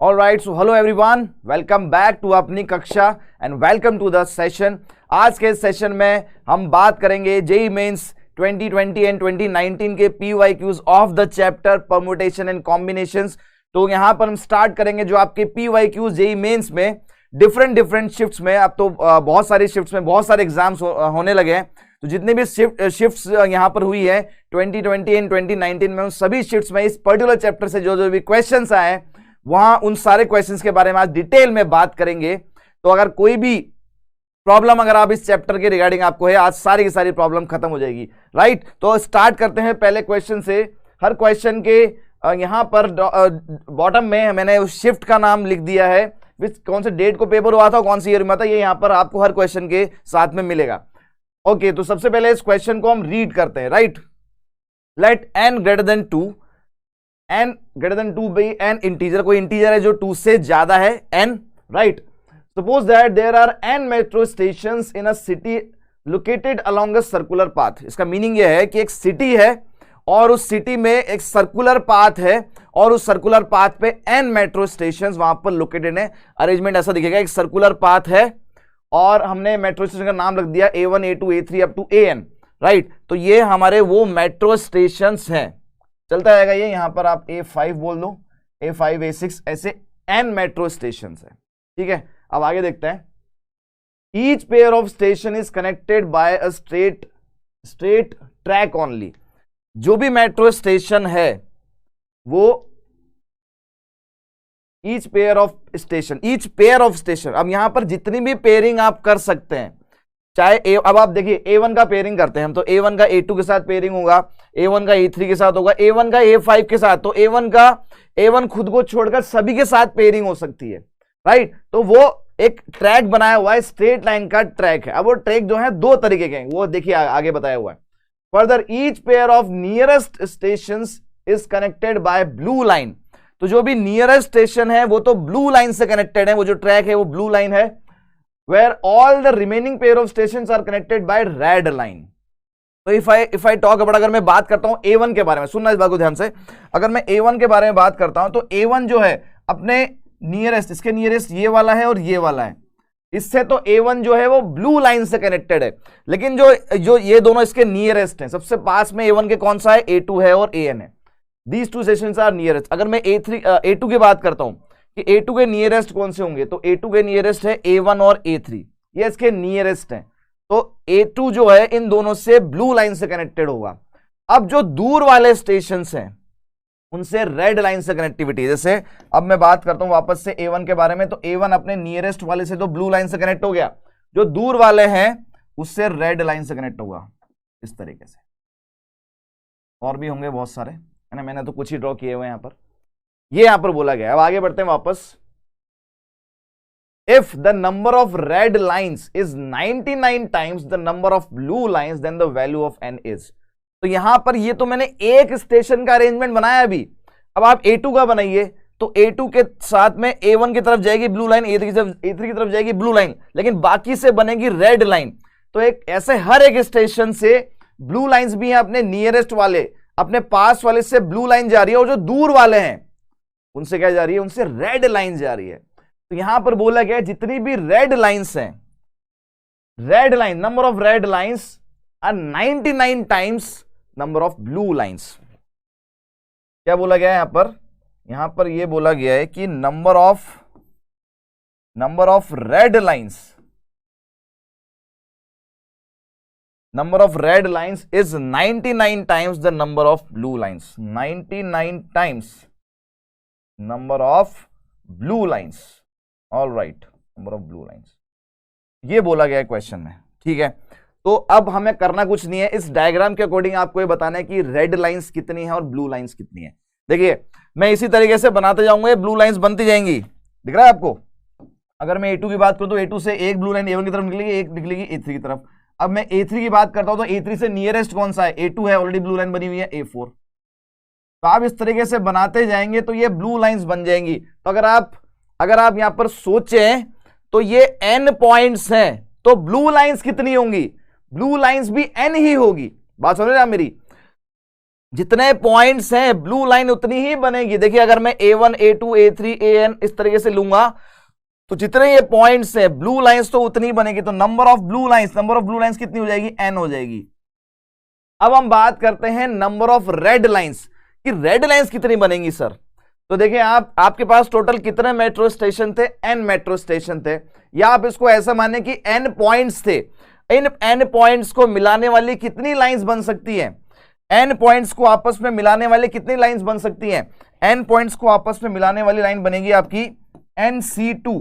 All right, so hello everyone, welcome back to अपनी कक्षा and welcome to the session। आज के session में हम बात करेंगे जेईई मेंस 2020 एंड 2019 के PYQs of the chapter permutation and combinations. तो यहाँ पर हम स्टार्ट करेंगे जो आपके PYQs जेईई मेंस में डिफरेंट शिफ्ट्स में। अब तो बहुत सारी शिफ्ट्स में बहुत सारे एग्जाम्स होने लगे हैं, तो जितने भी शिफ्ट्स यहाँ पर हुई है 2020 एंड 2019 में, उन सभी शिफ्ट्स में इस पर्टिकुलर चैप्टर से जो भी क्वेश्चंस आए हैं वहां उन सारे क्वेश्चंस के बारे में आज डिटेल में बात करेंगे। तो अगर कोई भी प्रॉब्लम अगर आप इस चैप्टर के रिगार्डिंग आपको है, आज सारी की सारी प्रॉब्लम खत्म हो जाएगी। राइट, तो स्टार्ट करते हैं पहले क्वेश्चन से। हर क्वेश्चन के यहां पर बॉटम में मैंने उस शिफ्ट का नाम लिख दिया है, विच कौन से डेट को पेपर हुआ था, कौन सी ईयर में था, ये यहां पर आपको हर क्वेश्चन के साथ में मिलेगा। ओके, तो सबसे पहले इस क्वेश्चन को हम रीड करते हैं। Right, let n greater than 2, n greater than 2 by n integer, कोई इंटीजर है जो 2 से ज्यादा है n। Right, suppose that there are n metro stations in a city located along a circular path. इसका मीनिंग यह है कि एक सिटी है और उस सिटी में एक सर्कुलर पाथ है और उस सर्कुलर पाथ पे n मेट्रो स्टेशंस वहां पर लोकेटेड है। अरेंजमेंट ऐसा दिखेगा, एक सर्कुलर पाथ है और हमने मेट्रो स्टेशन का नाम रख दिया A1 A2 A3 up to AN। Right, तो ये हमारे वो मेट्रो स्टेशंस हैं, चलता रहेगा ये। यहां पर आप A5 बोल दो, A5 A6 ऐसे n मेट्रो स्टेशन है। ठीक है, अब आगे देखते हैं। Each pair of station is connected by a straight track only. जो भी मेट्रो स्टेशन है वो ईच पेयर ऑफ स्टेशन, अब यहां पर जितनी भी पेयरिंग आप कर सकते हैं, चाहे अब आप देखिए A1 का पेयरिंग करते हैं हम, तो A1 का A2 के साथ पेयरिंग होगा, A1 का A3 के साथ होगा, A1 का A5 के साथ, तो A1 खुद को छोड़कर सभी के साथ पेयरिंग हो सकती है। राइट, तो वो एक ट्रैक बनाया हुआ है, स्ट्रेट लाइन का ट्रैक है। अब वो ट्रैक जो है दो तरीके के हैं, वो देखिए आगे बताया हुआ है। Further each pair of nearest station is connected by blue line. तो जो भी नियरेस्ट स्टेशन है वो तो ब्लू लाइन से कनेक्टेड है, वो जो ट्रैक है वो ब्लू लाइन है। where all the remaining pair of stations are connected by red line। तो if I talk about, अगर मैं बात करता हूं A1 के बारे में, सुनना इस बात को ध्यान से, अगर मैं A1 के बारे में बात करता हूं तो A1 जो है अपने नियरेस्ट, इसके नियरेस्ट ये वाला है और ये वाला है, इससे तो A1 जो है वो ब्लू लाइन से कनेक्टेड है। लेकिन जो ये दोनों इसके नियरेस्ट हैं, सबसे पास में A1 के कौन सा है, A2 है और AN है। These two stations are nearest. अगर मैं A2 की बात करता हूं कि A2 के नियरेस्ट कौन से होंगे, तो A2 के नियरेस्ट है A1 और A3, ये इसके नियरेस्ट हैं। तो A2 जो है इन दोनों से ब्लू लाइन से कनेक्टेड होगा। अब जो दूर वाले स्टेशंस हैं उनसे रेड लाइन से कनेक्टिविटी, जैसे अब मैं बात करता हूं वापस से A1 के बारे में, तो A1 अपने नियरेस्ट वाले से तो ब्लू लाइन से कनेक्ट हो गया, जो दूर वाले हैं उससे रेड लाइन से कनेक्ट होगा, इस तरीके से। और भी होंगे बहुत सारे, है ना, मैंने तो कुछ ही ड्रॉ किए हुए यहां पर, ये यहां पर बोला गया। अब आगे बढ़ते हैं वापस। If the number of red lines is 99 times the number of blue lines then the value of n is. तो यहां पर ये तो मैंने एक स्टेशन का अरेंजमेंट बनाया अभी, अब आप A2 का बनाइए, तो A2 के साथ में A1 की तरफ जाएगी ब्लू लाइन, A3 की तरफ जाएगी ब्लू लाइन, लेकिन बाकी से बनेगी रेड लाइन। तो एक ऐसे हर एक स्टेशन से ब्लू लाइंस भी हैं, अपने नियरेस्ट वाले, अपने पास वाले से ब्लू लाइन जा रही है, और जो दूर वाले हैं उनसे क्या जा रही है, उनसे रेड लाइन जा रही है। तो यहां पर बोला गया जितनी भी रेड लाइंस हैं, red line, number of red lines are 99 times number of blue lines. क्या बोला गया है यहां पर यह बोला गया है कि number of red lines is 99 times the number of blue lines, 99 times number of blue lines. All right, number of blue lines, ये बोला गया है क्वेश्चन में। ठीक है, तो अब हमें करना कुछ नहीं है, इस डायग्राम के अकॉर्डिंग आपको ये बताना है कि रेड लाइंस कितनी है और ब्लू लाइंस कितनी है। देखिए मैं इसी तरीके से बनाते जाऊंगा, ये ब्लू लाइंस बनती जाएंगी, दिख रहा है आपको। अगर मैं A2 की बात करूं तो A2 से एक ब्लू लाइन A1 की तरफ निकलेगी, एक निकलेगी A3 की तरफ। अब मैं A3 की बात करता हूं तो A3 से नियरेस्ट कौन सा है, A2 है, ऑलरेडी ब्लू लाइन बनी हुई है A4। तो आप इस तरीके से बनाते जाएंगे तो ये ब्लू लाइंस बन जाएंगी। तो अगर आप यहां पर सोचें तो ये n पॉइंट्स हैं, तो ब्लू लाइंस कितनी होंगी, ब्लू लाइंस भी n ही होगी। बात सुन रहे हैं आप मेरी। जितने पॉइंट्स हैं ब्लू लाइन उतनी ही बनेगी। देखिए अगर मैं A1 A2 A3 AN इस तरीके से लूंगा तो जितने ये पॉइंट्स हैं ब्लू लाइंस तो उतनी ही बनेगी। तो नंबर ऑफ ब्लू लाइंस कितनी हो जाएगी? n हो जाएगी। अब हम बात करते हैं नंबर ऑफ रेड लाइंस कि रेड लाइंस कितनी बनेंगी सर। तो देखिए आपके पास टोटल कितने मेट्रो स्टेशन थे? n मेट्रो स्टेशन थे, या आप इसको ऐसा माने कि n पॉइंट्स थे। इन n पॉइंट्स को मिलाने वाली कितनी लाइंस बन सकती हैं? n पॉइंट्स को आपस में मिलाने वाली कितनी लाइंस बन सकती हैं? n पॉइंट्स को आपस में मिलाने वाली लाइन बनेगी आपकी NC2।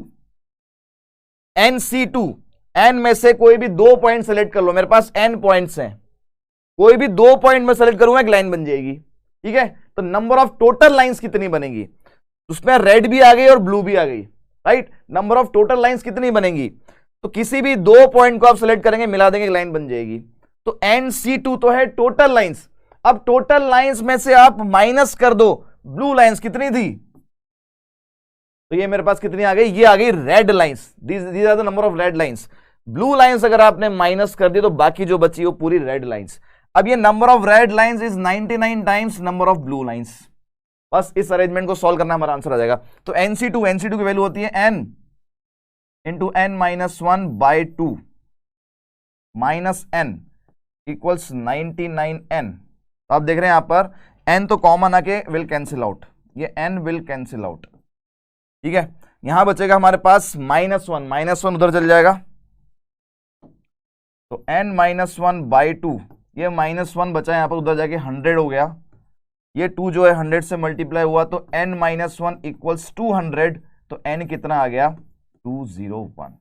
n में से कोई भी 2 पॉइंट सेलेक्ट कर लो, मेरे पास n पॉइंट्स हैं, कोई भी 2 पॉइंट में सेलेक्ट करूंगा एक लाइन बन जाएगी। ठीक है, तो नंबर ऑफ टोटल लाइंस कितनी बनेगी? उसमें रेड भी आ गई और ब्लू भी आ गई, right. Number of total lines कितनी बनेगी? तो किसी भी 2 पॉइंट को आप सेलेक्ट करेंगे, मिला देंगे, एक लाइन बन जाएगी। तो NC2 तो है टोटल लाइंस। अब टोटल लाइंस में से आप माइनस कर दो ब्लू लाइंस, कितनी थी? तो ये मेरे पास कितनी आ गई? ये आ गई red lines. These are the number of red lines. Blue lines अगर आपने माइनस कर दी तो बाकी जो बची वो पूरी रेड लाइंस। अब ये number of red lines is 99 times number of blue lines. बस इस अरेंजमेंट को सॉल्व करना हमारा आंसर आ जाएगा। तो NC2 की वैल्यू होती है n into n-1/2 minus n equals 99n। तो आप देख रहे हैं यहां पर n तो कॉमन आके विल कैंसिल आउट, ये n विल कैंसिल आउट। ठीक है, यहां बचेगा हमारे पास -1 उधर चल जाएगा, तो n-1/2, ये -1 बचा यहां पर, उधर जाके 100 हो गया। ये 2 जो है 100 से मल्टीप्लाई हुआ तो n-1 इक्वल्स 200। तो n कितना आ गया? 201,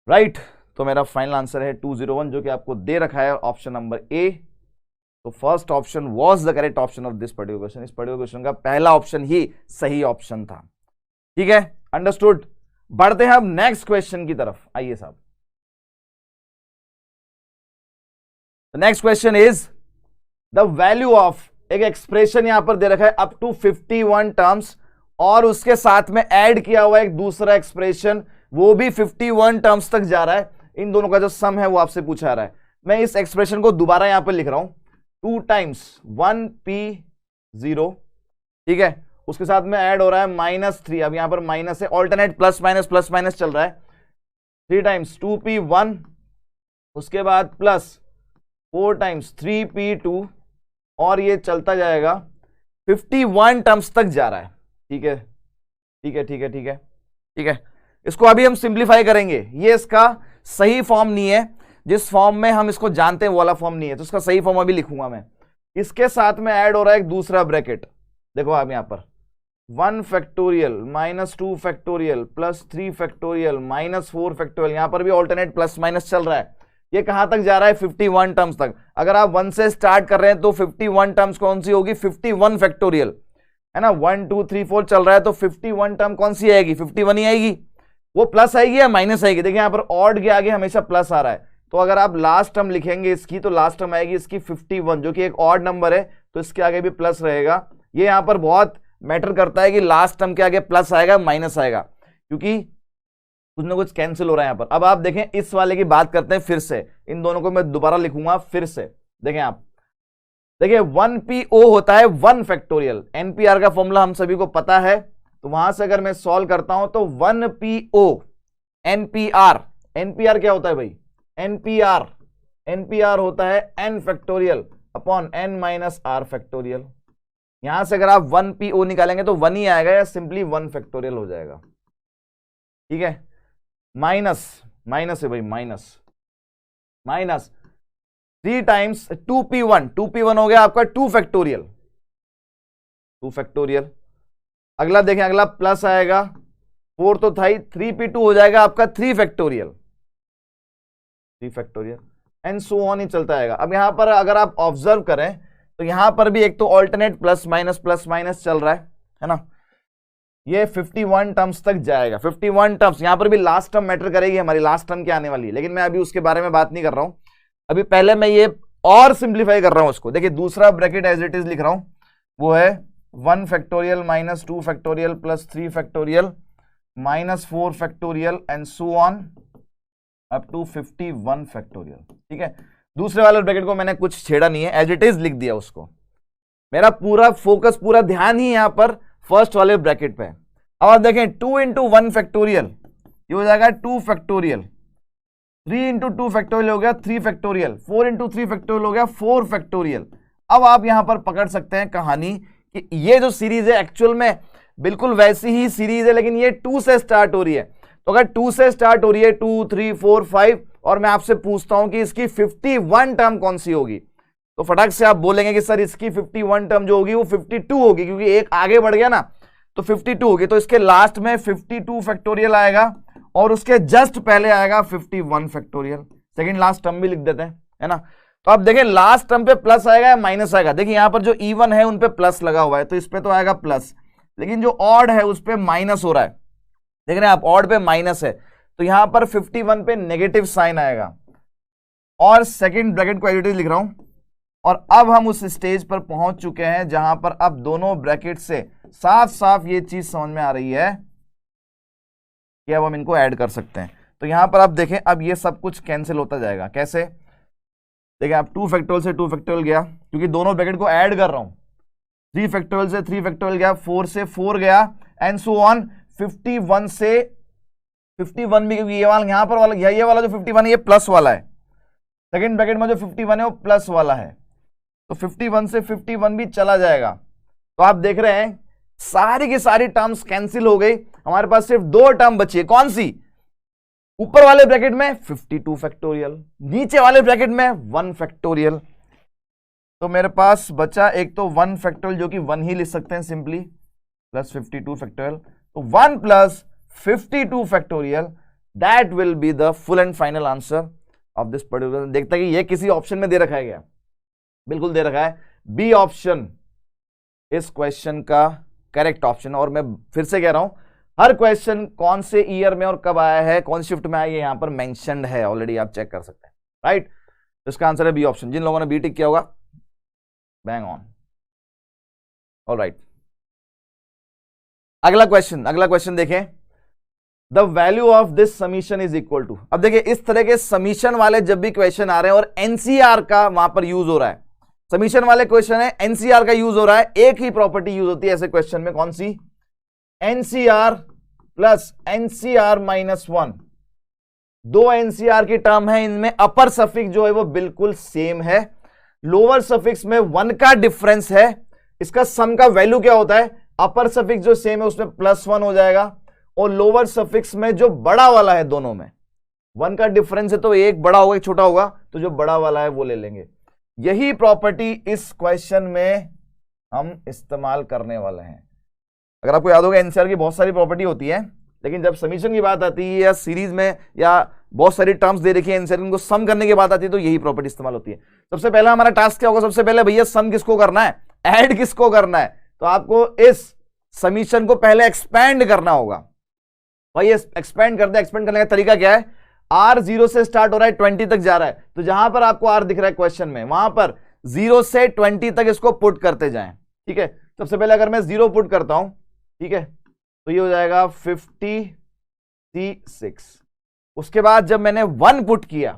राइट। तो मेरा फाइनल आंसर है 201, जो कि आपको दे रखा है ऑप्शन नंबर ए। तो first option was the correct option of this particular question. इस पर्टिकुलर क्वेश्चन का पहला ऑप्शन ही सही ऑप्शन था। ठीक है, अंडरस्टूड। बढ़ते हैं अब नेक्स्ट क्वेश्चन की तरफ, आइए साहब। Next question is the value of, एक एक्सप्रेशन यहां पर दे रखा है अप टू 51 टर्म्स, और उसके साथ में ऐड किया हुआ एक दूसरा एक्सप्रेशन, वो भी 51 टर्म्स तक जा रहा है। इन दोनों का जो सम है वो आपसे पूछा रहा है। मैं इस एक्सप्रेशन को दोबारा यहां पर लिख रहा हूं, 2 टाइम्स 1p0, ठीक है, उसके साथ में ऐड हो रहा है -3। अब यहां पर माइनस है, ऑल्टरनेट प्लस माइनस चल रहा है। 3 टाइम्स 2p1, उसके बाद प्लस 4 टाइम्स 3p2, और ये चलता जाएगा 51 टर्म्स तक जा रहा है। ठीक है, ठीक है, ठीक है, ठीक है, ठीक है। इसको अभी हम सिंप्लीफाई करेंगे। ये इसका सही फॉर्म नहीं है, जिस फॉर्म में हम इसको जानते हैं वो वाला फॉर्म नहीं है, तो इसका सही फॉर्म अभी लिखूंगा मैं। इसके साथ में ऐड हो रहा है एक दूसरा ब्रैकेट, देखो आप यहां पर 1 फैक्टोरियल -2 फैक्टोरियल +3 फैक्टोरियल -4 फैक्टोरियल, यहां पर भी ऑल्टरनेट प्लस माइनस चल रहा है। ये कहां तक जा रहा है? 51 टर्म्स तक। अगर आप 1 से स्टार्ट कर रहे हैं तो 51 टर्म्स कौन सी होगी? 51 फैक्टोरियल, है ना। 1 2 3 4 चल रहा है, तो 51 टर्म कौन सी आएगी? 51 ही आएगी। वो प्लस आएगी या माइनस आएगी? देखिए यहां पर ऑड के आगे हमेशा प्लस आ रहा है, तो अगर आप लास्ट टर्म लिखेंगे इसकी, तो लास्ट टर्म आएगी इसकी 51, जो कि एक ऑड नंबर है, तो इसके आगे भी प्लस रहेगा। ये यहां पर बहुत मैटर करता है कि लास्ट टर्म के आगे प्लस आएगा माइनस आएगा, क्योंकि कुछ ना कुछ कैंसिल हो रहा है यहां पर। अब आप देखें, इस वाले की बात करते हैं फिर से, इन दोनों को मैं दोबारा लिखूंगा फिर से। देखें आप, देखिए 1PO होता है 1 फैक्टोरियल, NPR का फॉर्मूला हम सभी को पता है, तो वहां से अगर मैं सॉल्व करता हूं तो 1PO NPR क्या होता है भाई? NPR होता है n factorial upon n - r factorial. यहां से अगर आप 1PO निकालेंगे तो 1 ही आएगा, या सिंपली 1 फैक्टोरियल हो जाएगा। ठीक है, माइनस है भाई, माइनस 3 टाइम्स 2p1 हो गया आपका 2 फैक्टोरियल। अगला देखें, अगला प्लस आएगा, 4 तो था ही, 3p2 हो जाएगा आपका 3 फैक्टोरियल एंड सो ऑन ही चलता आएगा। अब यहां पर अगर आप ऑब्जर्व करें तो यहां पर भी एक तो ऑल्टरनेट प्लस माइनस चल रहा है ना। ये 51 टर्म्स तक जाएगा। 51 टर्म्स, यहां पर भी लास्ट टर्म मैटर करेगी, हमारी लास्ट टर्म क्या आने वाली है, लेकिन मैं अभी उसके बारे में बात नहीं कर रहा हूं। अभी पहले मैं ये और सिंप्लीफाई कर रहा हूं उसको। देखिए दूसरा ब्रैकेट एज इट इज लिख रहा हूं, वो है 1 factorial -2 factorial +3 factorial -4 factorial and so on up to 51 factorial. ठीक है, दूसरे वाले ब्रैकेट को मैंने कुछ छेड़ा नहीं है, एज इट इज लिख दिया उसको। मेरा पूरा फोकस, पूरा ध्यान ही यहां पर फर्स्ट वाले ब्रैकेट पे है। अब आप देखें 2 इंटू 1 फैक्टोरियल, ये हो जाएगा 2 फैक्टोरियल, 3 इंटू 2 फैक्टोरियल हो गया 3 फैक्टोरियल, 4 इंटू 3 फैक्टोरियल हो गया 4 फैक्टोरियल। अब आप यहां पर पकड़ सकते हैं कहानी कि ये जो सीरीज है एक्चुअल में बिल्कुल वैसी ही सीरीज है, लेकिन ये 2 से स्टार्ट हो रही है। तो अगर 2 से स्टार्ट हो रही है 2, 3, 4, 5 और मैं आपसे पूछता हूं कि इसकी 51 टर्म कौन सी होगी, तो फटाक से आप बोलेंगे कि सर इसकी 51 टर्म जो होगी वो 52 होगी, क्योंकि एक आगे बढ़ गया ना, तो 52 होगी। तो इसके लास्ट में 52 फैक्टोरियल आएगा और उसके जस्ट पहले आएगा 51 फैक्टोरियल। सेकंड लास्ट टर्म भी लिख देते हैं, है ना। तो आप देखें लास्ट टर्म पे प्लस आएगा या माइनस आएगा। देखिए यहां पर जो इवन है उन पे प्लस लगा हुआ है, तो इस पे तो आएगा प्लस, लेकिन जो ऑड है उस पे माइनस हो रहा है। देख रहे हैं आप, ऑड पे माइनस है, तो यहां पर 51 पे नेगेटिव साइन आएगा। और सेकंड ब्रैकेट को एडिटिव लिख रहा हूं। और अब हम उस स्टेज पर पहुंच चुके हैं जहां पर अब दोनों ब्रैकेट से साफ साफ ये चीज समझ में आ रही है कि अब हम इनको ऐड कर सकते हैं। तो यहां पर आप देखें, अब ये सब कुछ कैंसिल होता जाएगा। कैसे? देखिए आप 2 फैक्टोरियल से 2 फैक्टोरियल गया, क्योंकि दोनों ब्रैकेट को ऐड कर रहा हूं। 3 फैक्टोरियल से 3 फैक्टोरियल गया, 4 से 4 गया, एंड सो ऑन। 51 से 51 भी, क्योंकि ये वाला यहां पर वाला, ये वाला जो 51 है ये प्लस वाला है। सेकंड ब्रैकेट में जो 51 है वो प्लस वाला है, तो 51 से 51 भी चला जाएगा। तो आप देख रहे हैं सारी की सारी टर्म्स कैंसिल हो गई, हमारे पास सिर्फ 2 टर्म बची है। कौन सी? ऊपर वाले ब्रैकेट में 52 फैक्टोरियल, नीचे वाले ब्रैकेट में 1 फैक्टोरियल। तो मेरे पास बचा एक तो 1 फैक्टोरियल, जो कि 1 ही लिख सकते हैं सिंपली, प्लस 52 फैक्टोरियल। तो 1 plus 52 factorial, that will be the full and final answer of this particular. देखता है कि ये किसी ऑप्शन में दे रखा है क्या? बिल्कुल दे रखा है, बी ऑप्शन इस क्वेश्चन का करेक्ट ऑप्शन। और मैं फिर से कह रहा हूं, हर क्वेश्चन कौन से ईयर में और कब आया है, कौन सी शिफ्ट में आया है, यहां पर मेंशन्ड है ऑलरेडी, आप चेक कर सकते हैं, राइट। तो इसका आंसर है बी ऑप्शन। जिन लोगों ने बी टिक किया होगा, बैंग ऑन, ऑलराइट। अगला क्वेश्चन देखें, the value of this summation is equal to. अब देखिए इस तरह के समीशन वाले जब भी क्वेश्चन आ रहे हैं और एनसीआर का वहां पर यूज हो रहा है, समीशन वाले क्वेश्चन है, एनसीआर का यूज हो रहा है, एक ही प्रॉपर्टी यूज होती है ऐसे क्वेश्चन में। कौन सी? NCR plus NCR minus 1। 2 NCR की टर्म है, इनमें अपर सफिक्स जो है वो बिल्कुल सेम है, लोअर सफिक्स में 1 का डिफरेंस है। इसका सम का वैल्यू क्या होता है? अपर सफिक्स जो सेम है उसमें +1 हो जाएगा, और लोअर सफिक्स में जो बड़ा वाला है, दोनों में 1 का डिफरेंस है, तो एक बड़ा होगा एक छोटा होगा, तो जो बड़ा वाला है वो ले लेंगे। यही प्रॉपर्टी इस क्वेश्चन में हम इस्तेमाल करने वाले हैं। अगर आपको याद होगा एनसीआर की बहुत सारी प्रॉपर्टी होती है, लेकिन जब समीशन की बात आती है या सीरीज में या बहुत सारी टर्म्स दे रखी है एनसीआर, उनको सम करने की बात आती है, तो यही प्रॉपर्टी इस्तेमाल होती है। सबसे पहला हमारा टास्क क्या होगा? सबसे पहले भैया सम किसको करना है, ऐड किसको करना है, तो आपको इस समीशन को पहले एक्सपैंड करना होगा। भाई एक्सपैंड करते हैं, एक्सपैंड करने का तरीका क्या है? R 0 से स्टार्ट हो रहा है, 20 तक जा रहा है, तो जहां पर आपको R दिख रहा है क्वेश्चन में, वहां पर 0 से 20 तक इसको पुट करते जाएं, ठीक है। सबसे पहले अगर मैं 0 पुट करता हूं, ठीक है, तो ये हो जाएगा 56। उसके बाद जब मैंने 1 पुट किया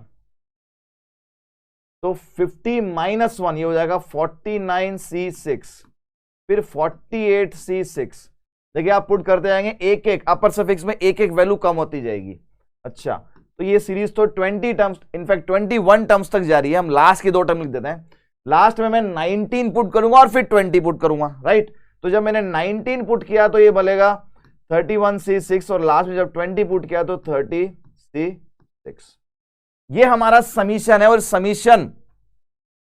तो 50 - 1 ये हो जाएगा 49C6, फिर 48C6। देखिए आप पुट करते जाएंगे, एक एक अपर सफिक्स में एक एक वैल्यू कम होती जाएगी। अच्छा, तो ये सीरीज तो 20 टर्म्स, इनफैक्ट 21 टर्म्स तक जा रही है। हम लास्ट की 2 टर्म लिख देते हैं। लास्ट में मैं 19 पुट करूंगा और फिर 20 पुट करूंगा, राइट। तो जब मैंने 19 पुट किया तो ये बनेगा 31C6, और लास्ट में जब 20 पुट किया तो 30C6। ये हमारा समीशन है, और समीशन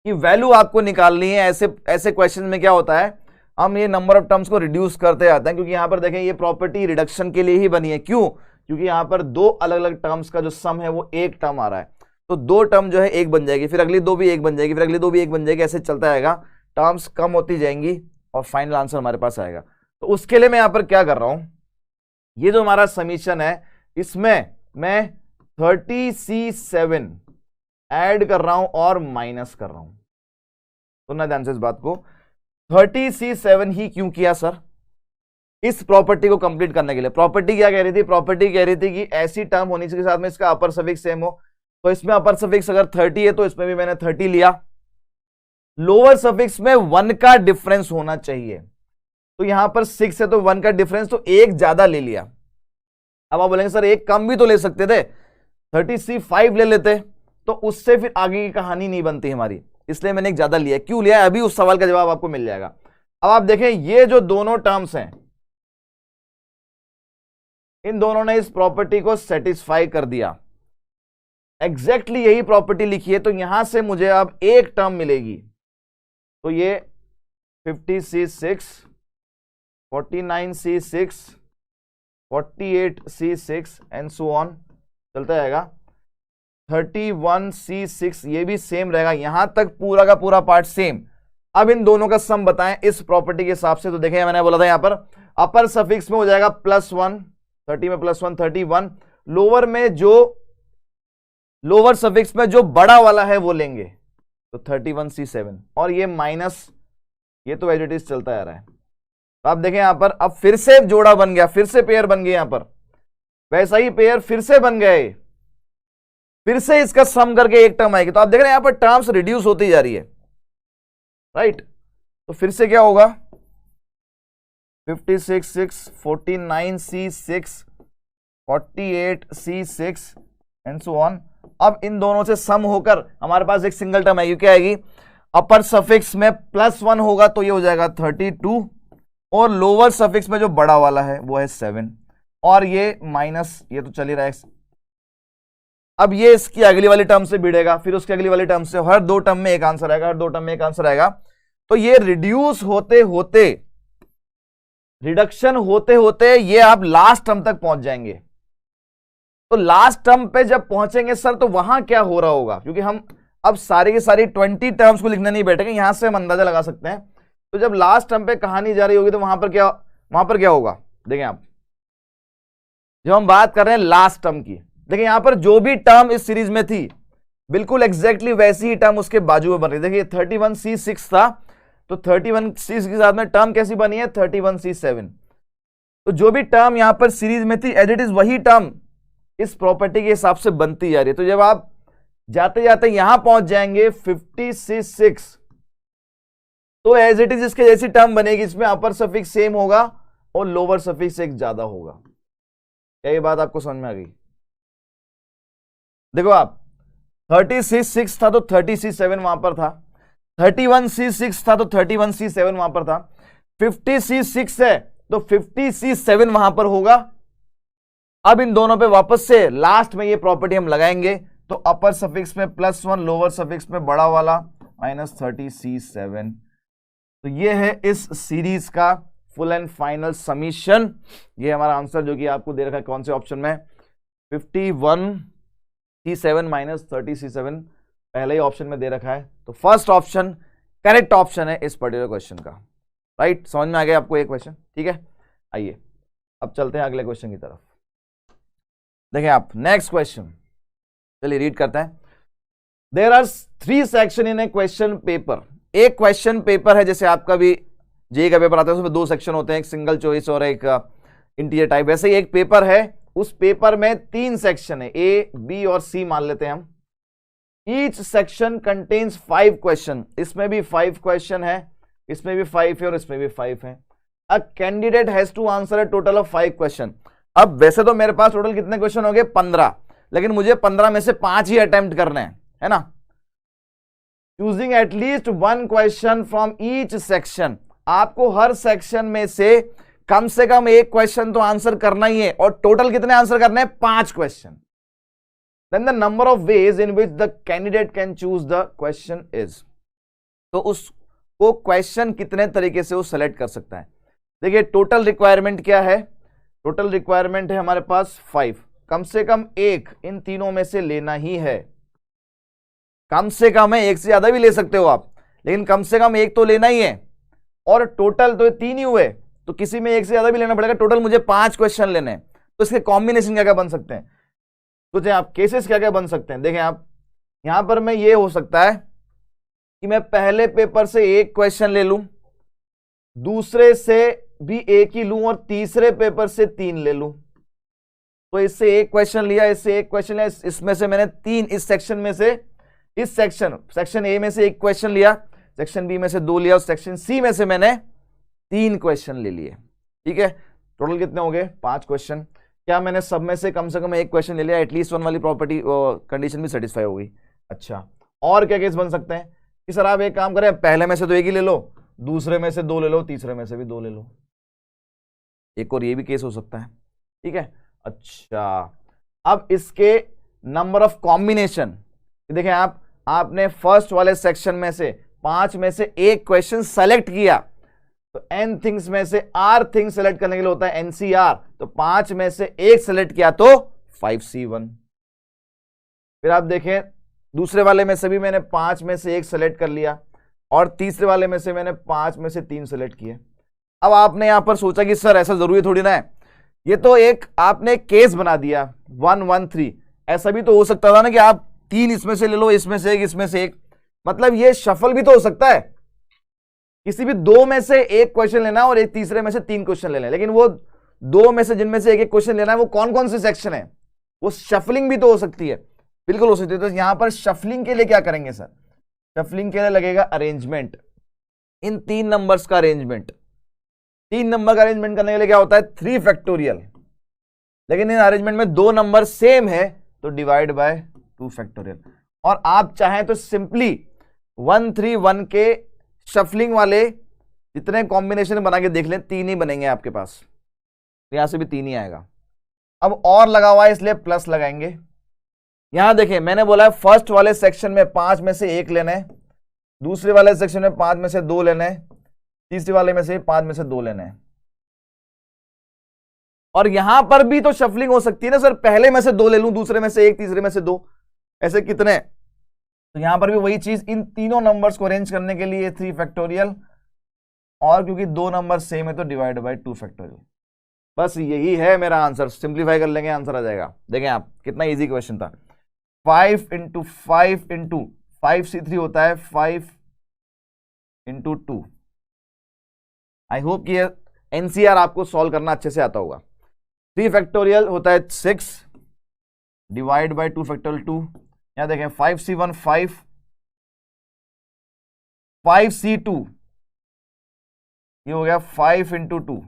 की वैल्यू आपको निकालनी है। ऐसे क्वेश्चन में क्या होता है, हम ये नंबर ऑफ टर्म्स को रिड्यूस करते जाते हैं, क्योंकि यहां पर देखें ये प्रॉपर्टी रिडक्शन के लिए ही बनी है। क्यों? क्योंकि यहां पर 2 अलग अलग टर्म्स का जो सम है वो एक टर्म आ रहा है, तो 2 टर्म जो है एक बन जाएगी, फिर अगली 2 भी एक बन जाएगी, फिर अगली 2 भी एक बन जाएगी, ऐसे चलता जाएगा, टर्म्स कम होती जाएंगी और फाइनल आंसर हमारे पास आएगा। तो उसके लिए मैं यहां पर क्या कर रहा हूं, ये जो हमारा समीशन है इसमें मैं 30C7 ऐड कर रहा हूं और माइनस कर रहा हूं। सुनना ध्यान से इस बात को, 30C7 ही क्यों किया सर? इस प्रॉपर्टी को कंप्लीट करने के लिए। प्रॉपर्टी क्या कह रही थी? प्रॉपर्टी कह रही थी कि ऐसी टर्म होनी चाहिए साथ में इसका अपर सफिक्स सेम हो, तो इसमें अपर सफिक्स अगर 30 है तो इसमें भी मैंने 30 लिया। लोअर सफिक्स में 1 का डिफरेंस होना चाहिए, तो यहां पर 6 है तो 1 का डिफरेंस, तो एक ज्यादा ले लिया। अब आप बोलेंगे सर एक कम भी तो ले सकते थे, 30C5 ले लेते, तो उससे फिर आगे की कहानी नहीं बनती हमारी, इसलिए मैंने एक ज्यादा लिया। क्यों लिया अभी उस सवाल का जवाब आपको मिल जाएगा। अब आप देखें ये जो दोनों टर्म्स हैं, इन दोनों ने इस प्रॉपर्टी को सेटिस्फाई कर दिया, एग्जैक्टली यही प्रॉपर्टी लिखी है, तो यहां से मुझे अब एक टर्म मिलेगी, तो ये 50C6, 49C6, 48C6 and so on चलता जाएगा, 31C6 ये भी सेम रहेगा, यहां तक पूरा का पूरा पार्ट सेम। अब इन दोनों का सम बताएं इस प्रॉपर्टी के हिसाब से, तो देखें मैंने बोला था यहां पर अपर सफिक्स में हो जाएगा +1, 30 में +1 31, लोअर में जो लोअर सफिक्स में जो बड़ा वाला है वो लेंगे, तो 31C7, और ये माइनस, ये तो एज इट इज चलता आ रहा है। तो आप देखें यहां पर अब फिर से जोड़ा बन गया, फिर से पेयर बन गया, यहां पर वैसा ही पेयर फिर से बन गए, फिर से इसका सम करके एक टर्म आएगी। तो आप देख रहे हैं यहां पर टर्म्स रिड्यूस होती जा रही है, राइट। तो फिर से क्या होगा, 56C6, 49C6, 48C6 and so on. अब इन दोनों से सम होकर हमारे पास एक सिंगल टर्म आएगी, क्या आएगी, अपर सफिक्स में +1 होगा तो ये हो जाएगा 32, और लोअर सफिक्स में जो बड़ा वाला है वो है 7, और ये माइनस, ये तो चल ही रहा है। अब ये इसकी अगली वाली टर्म से भिड़ेगा, फिर उसकी अगली वाली टर्म से, हर दो टर्म में एक आंसर आएगा, हर दो टर्म में एक आंसर आएगा। तो ये रिड्यूस होते होते, रिडक्शन होते होते ये आप लास्ट टर्म तक पहुंच जाएंगे। तो लास्ट टर्म पे जब पहुंचेंगे सर तो वहां क्या हो रहा होगा, क्योंकि हम अब सारी की सारी 20 टर्म्स को लिखने नहीं बैठेंगे, यहां से हम अंदाजा लगा सकते हैं। तो जब लास्ट टर्म पे कहानी जा रही होगी तो वहां पर क्या होगा, देखें आप, जब हम बात कर रहे हैं लास्ट टर्म की, देखिए यहां पर जो भी टर्म इस सीरीज में थी बिल्कुल एग्जैक्टली वैसी ही टर्म उसके बाजू में बन रही। देखिए 31C6 था, तो 31C6 के साथ में टर्म कैसी बनी है, 31C7। तो जो भी टर्म यहां पर सीरीज में थी एज इट इज वही टर्म इस प्रॉपर्टी के हिसाब से बनती जा रही है। तो जब आप जाते जाते यहां पहुंच जाएंगे 50C6, तो एज इट इज इसके जैसी टर्म बनेगी, इसमें अपर सफिक्स सेम होगा और लोअर सफिक्स एक ज्यादा होगा। क्या ये बात आपको समझ में आ गई? देखो आप 30C6 था तो 30C7 वहां पर था, 31C6 था तो 31C7 वहां पर था, 50C6 है तो 50C7 वहां पर होगा। अब इन दोनों पे वापस से लास्ट में ये प्रॉपर्टी हम लगाएंगे, तो अपर सफिक्स में +1, लोअर सफिक्स में बड़ा वाला -30C7। तो ये है इस सीरीज का फुल एंड फाइनल समीशन। ये हमारा आंसर जो कि आपको दे रखा है कौन से ऑप्शन में, 51C7 -30C7 पहले ही ऑप्शन में दे रखा है। तो फर्स्ट ऑप्शन करेक्ट ऑप्शन है इस पर्टिकुलर क्वेश्चन का, राइट। समझ में आ गया आपको ये क्वेश्चन, ठीक है। आइए अब चलते हैं अगले क्वेश्चन की तरफ। देखें आप नेक्स्ट क्वेश्चन, चलिए रीड करते हैं। There are 3 section in a question paper. एक क्वेश्चन पेपर है, जैसे आपका भी जेईई का पेपर आता है उसमें 2 सेक्शन होते हैं, एक सिंगल चॉइस और एक इंटीरियर टाइप। वैसे ही एक पेपर है, उस पेपर में 3 सेक्शन है, ए, बी और सी मान लेते हैं हम। ईच सेक्शन कंटेन्स 5 क्वेश्चन, इसमें भी 5 क्वेश्चन है, इसमें भी 5 है और इसमें भी 5 है। A candidate has to answer a total of 5 question. अब वैसे तो मेरे पास टोटल कितने क्वेश्चन हो गए, 15, लेकिन मुझे 15 में से 5 ही अटेम्प्ट करने हैं, है ना। Choosing at least 1 question from each section, आपको हर सेक्शन में से कम एक क्वेश्चन तो आंसर करना ही है, और टोटल कितने आंसर करने हैं, 5 question. Then the number of ways in which the candidate can choose the question is, तो उसको क्वेश्चन कितने तरीके से वो सेलेक्ट कर सकता है। देखिए टोटल रिक्वायरमेंट क्या है, टोटल रिक्वायरमेंट है हमारे पास 5, कम से कम एक इन तीनों में से लेना ही है। कम से कम है, एक से ज्यादा भी ले सकते हो आप, लेकिन कम से कम एक तो लेना ही है। और टोटल तो 3 ही हुए, तो किसी में एक से ज्यादा भी लेना पड़ेगा। टोटल मुझे 5 क्वेश्चन लेने हैं, तो इसके कॉम्बिनेशन क्या क्या बन सकते हैं, तो आप केसेस क्या क्या बन सकते हैं। देखें आप, यहां पर मैं ये हो सकता है कि मैं पहले पेपर से एक क्वेश्चन ले लूं, दूसरे से भी एक ही लूं, और तीसरे पेपर से 3 ले लूं। तो इससे एक क्वेश्चन लिया, इससे एक क्वेश्चन लिया, इसमें से मैंने 3, इस सेक्शन में से, इस सेक्शन ए में से एक क्वेश्चन लिया, सेक्शन बी में से 2 लिया और सेक्शन सी में से मैंने 3 क्वेश्चन ले लिए। ठीक है, टोटल कितने हो गए? 5 क्वेश्चन। क्या मैंने सब में से कम एक क्वेश्चन ले लिया? एटलीस्ट 1 वाली प्रॉपर्टी कंडीशन भी सेटिस्फाई हो गई। अच्छा, और क्या केस बन सकते हैं कि सर आप एक काम करें, पहले में से तो एक ही ले लो, दूसरे में से 2 ले लो, तीसरे में से भी 2 ले लो। एक और ये भी केस हो सकता है। ठीक है, अच्छा, अब इसके नंबर ऑफ कॉम्बिनेशन देखें आप, आपने फर्स्ट वाले सेक्शन में से 5 में से एक क्वेश्चन सेलेक्ट किया, तो n थिंग्स में से r थिंग्स सेलेक्ट करने के लिए होता है NCR, तो 5 में से एक सेलेक्ट किया तो 5C1। फिर आप देखें दूसरे वाले में से भी मैंने 5 में से एक सेलेक्ट कर लिया और तीसरे वाले में से मैंने 5 में से 3 सेलेक्ट किए। अब आपने यहां पर सोचा कि सर ऐसा जरूरी थोड़ी ना है, ये तो एक आपने केस बना दिया 1 1 3। ऐसा भी तो हो सकता था ना कि आप 3 इसमें से ले लो, इसमें से एक, इसमें से एक, मतलब ये शफल भी तो हो सकता है। किसी भी 2 में से एक क्वेश्चन लेना और एक तीसरे में से 3 क्वेश्चन लेना, लेकिन वो 2 में से जिनमें से एक क्वेश्चन लेना है वो कौन कौन से सेक्शन है, वो शफलिंग भी तो हो सकती है। बिल्कुल हो सकती है। तो यहां पर शफलिंग के लिए क्या करेंगे सर? शफलिंग के लिए लगेगा अरेंजमेंट, इन 3 नंबर्स का अरेंजमेंट। 3 नंबर का अरेंजमेंट करने के लिए क्या होता है? 3 फैक्टोरियल, लेकिन इन अरेंजमेंट में 2 नंबर सेम है तो डिवाइड बाय 2 फैक्टोरियल। और आप चाहें तो सिंपली 1 3 1 के शफलिंग वाले जितने कॉम्बिनेशन बना के देख लें, 3 ही बनेंगे आपके पास, तो यहां से भी 3 ही आएगा। अब और लगा हुआ है इसलिए प्लस लगाएंगे। यहां देखें मैंने बोला है फर्स्ट वाले सेक्शन में 5 में से एक लेना है, दूसरे वाले सेक्शन में 5 में से 2 लेना है, तीसरे वाले में से 5 में से 2 लेना है। और यहां पर भी तो शफलिंग हो सकती है ना सर, पहले में से 2 ले लूं, दूसरे में से एक, तीसरे में से 2, ऐसे कितने? तो यहां पर भी वही चीज, इन तीनों नंबर्स को अरेंज करने के लिए 3 फैक्टोरियल, और क्योंकि 2 नंबर सेम है तो डिवाइड बाय 2 फैक्टोरियल। बस यही है मेरा आंसर। सिंप्लीफाई कर लेंगे, आंसर आ जाएगा। देखें आप, कितना इजी क्वेश्चन था। 5 × 5 × 5C3 होता है 5 × 2। आई होप कि एनसीआर आपको सॉल्व करना अच्छे से आता होगा। 3 फैक्टोरियल होता है 6 डिवाइड बाय 2 फैक्टोरियल 2। यहां देखें 5C1 5, 5C2 ये हो गया 5 × 2,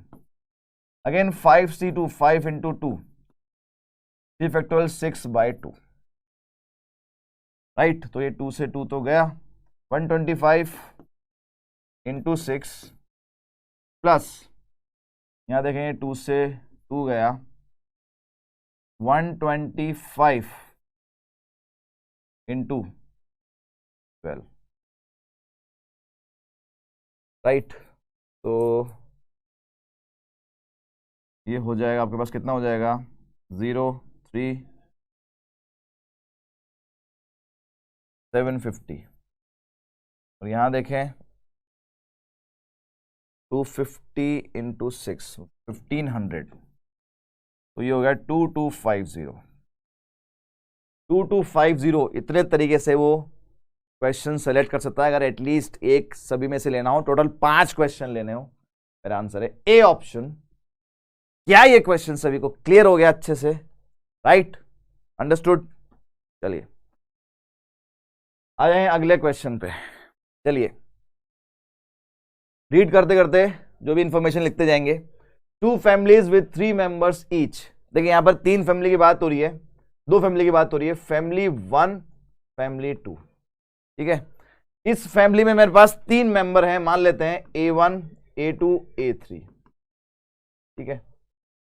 again 5C2 5 × 2, 3 factorial 6 bye 2, right. तो ये 2 से 2 तो गया, 125 × 6 प्लस, यहां देखें 2 से 2 गया, 125 × 12, राइट। तो ये हो जाएगा आपके पास, कितना हो जाएगा? 0 3 750। और यहां देखें 250 × 6 1500, तो ये हो गया 2250। 2250 इतने तरीके से वो क्वेश्चन सेलेक्ट कर सकता है अगर एटलीस्ट एक सभी में से लेना हो। टोटल 5 क्वेश्चन लेने हो। मेरा आंसर है ए ऑप्शन। क्या ये क्वेश्चन सभी को क्लियर हो गया अच्छे से? Right, understood. चलिए आ जाए अगले क्वेश्चन पे। चलिए रीड करते करते जो भी इंफॉर्मेशन लिखते जाएंगे। 2 फैमिलीज विद 3 मेंबर्स ईच। देखिए यहां पर 3 फैमिली की बात हो रही है, 2 फैमिली की बात हो रही है, फैमिली 1 फैमिली 2। ठीक है, इस फैमिली में मेरे पास 3 मेंबर हैं, मान लेते हैं A1 A2 A3। ठीक है,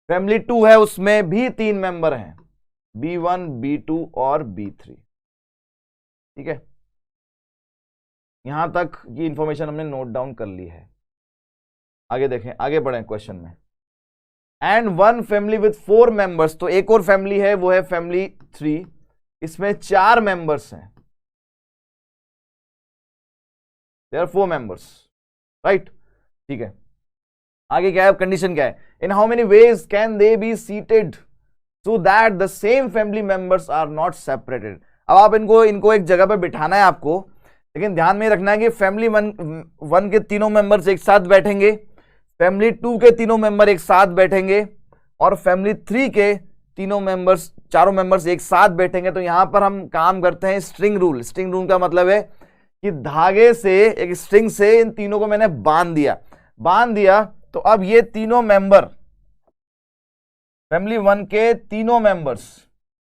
फैमिली 2 है, उसमें भी 3 मेंबर हैं, B1 B2 और B3। ठीक है, यहां तक की इंफॉर्मेशन हमने नोट डाउन कर ली है। आगे देखें, आगे बढ़ें क्वेश्चन में। एंड 1 फैमिली विद 4 मेंबर्स, तो एक और फैमिली है, वो है फैमिली 3, इसमें 4 मेंबर्स हैं, देयर 4 मेंबर्स, राइट। ठीक है, आगे क्या है, कंडीशन क्या है? In how many ways can they be seated so that the same family members are not separated. अब आप इनको एक जगह पर बिठाना है आपको, लेकिन ध्यान में रखना है कि फैमिली 1 के तीनों मेंबर्स एक साथ बैठेंगे, फैमिली 2 के तीनों मेंबर एक साथ बैठेंगे, और फैमिली 3 के तीनों मेंबर्स, चारों मेंबर्स एक साथ बैठेंगे तो यहां पर हम काम करते हैं स्ट्रिंग रूल। स्ट्रिंग रूल का मतलब है कि धागे से, एक स्ट्रिंग से इन तीनों को मैंने बांध दिया तो अब ये तीनों मेंबर, फैमिली 1 के तीनों मेंबर्स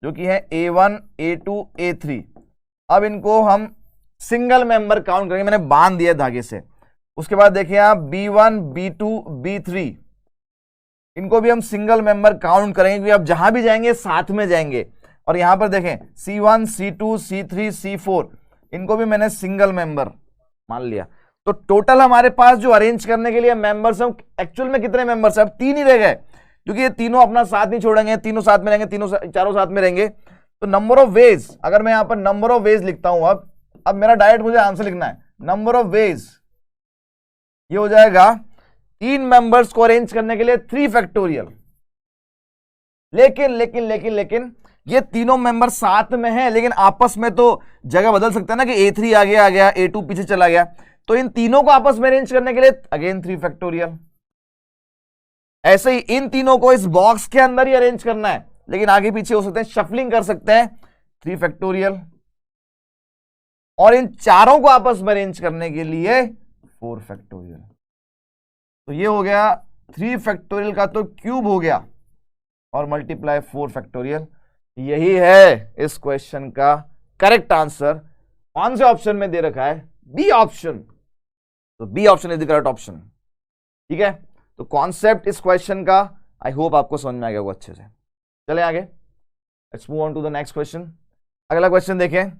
जो कि है A1, A2, A3, अब इनको हम सिंगल मेंबर काउंट करेंगे, मैंने बांध दिया धागे से। उसके बाद देखिए आप B1, B2, B3, इनको भी हम सिंगल मेंबर काउंट करेंगे क्योंकि अब जहां भी जाएंगे साथ में जाएंगे। और यहां पर देखें C1, C2, C3, C4, इनको भी मैंने सिंगल मेंबर मान लिया। तो टोटल हमारे पास जो अरेंज करने के लिए मेंबर्स हैं, एक्चुअल में कितने मेंबर्स हैं? अब 3 ही रह गए, क्योंकि ये तीनों अपना साथ नहीं छोड़ेंगे, तीनों साथ में रहेंगे, चारों साथ में रहेंगे। तो नंबर ऑफ वेज, अगर मैं यहां पर नंबर ऑफ वेज लिखता हूं, अब मेरा डायरेक्ट मुझे आंसर लिखना है, नंबर ऑफ वेज ये हो जाएगा 3 मेंबर्स को अरेंज करने के लिए 3 फैक्टोरियल। लेकिन ये तीनों मेंबर साथ में हैं, लेकिन आपस में तो जगह बदल सकता है ना, कि A3 आगे आ गया, A2 पीछे चला गया, तो इन तीनों को आपस में अरेंज करने के लिए अगेन 3 फैक्टोरियल। ऐसे ही इन तीनों को इस बॉक्स के अंदर ही अरेंज करना है, लेकिन आगे पीछे हो सकते हैं, शफलिंग कर सकते हैं, 3 फैक्टोरियल। और इन चारों को आपस में अरेंज करने के लिए 4 फैक्टोरियल। तो ये हो गया 3 फैक्टोरियल का तो क्यूब हो गया, और मल्टीप्लाई 4 फैक्टोरियल। यही है इस क्वेश्चन का करेक्ट आंसर। कौन से ऑप्शन में दे रखा है? B option. तो B option is the correct option. ठीक है, तो कॉन्सेप्ट इस क्वेश्चन का आई होप आपको समझ में आ गया होगा अच्छे से। चले आगे, let's move on to the next question. अगला क्वेश्चन देखें,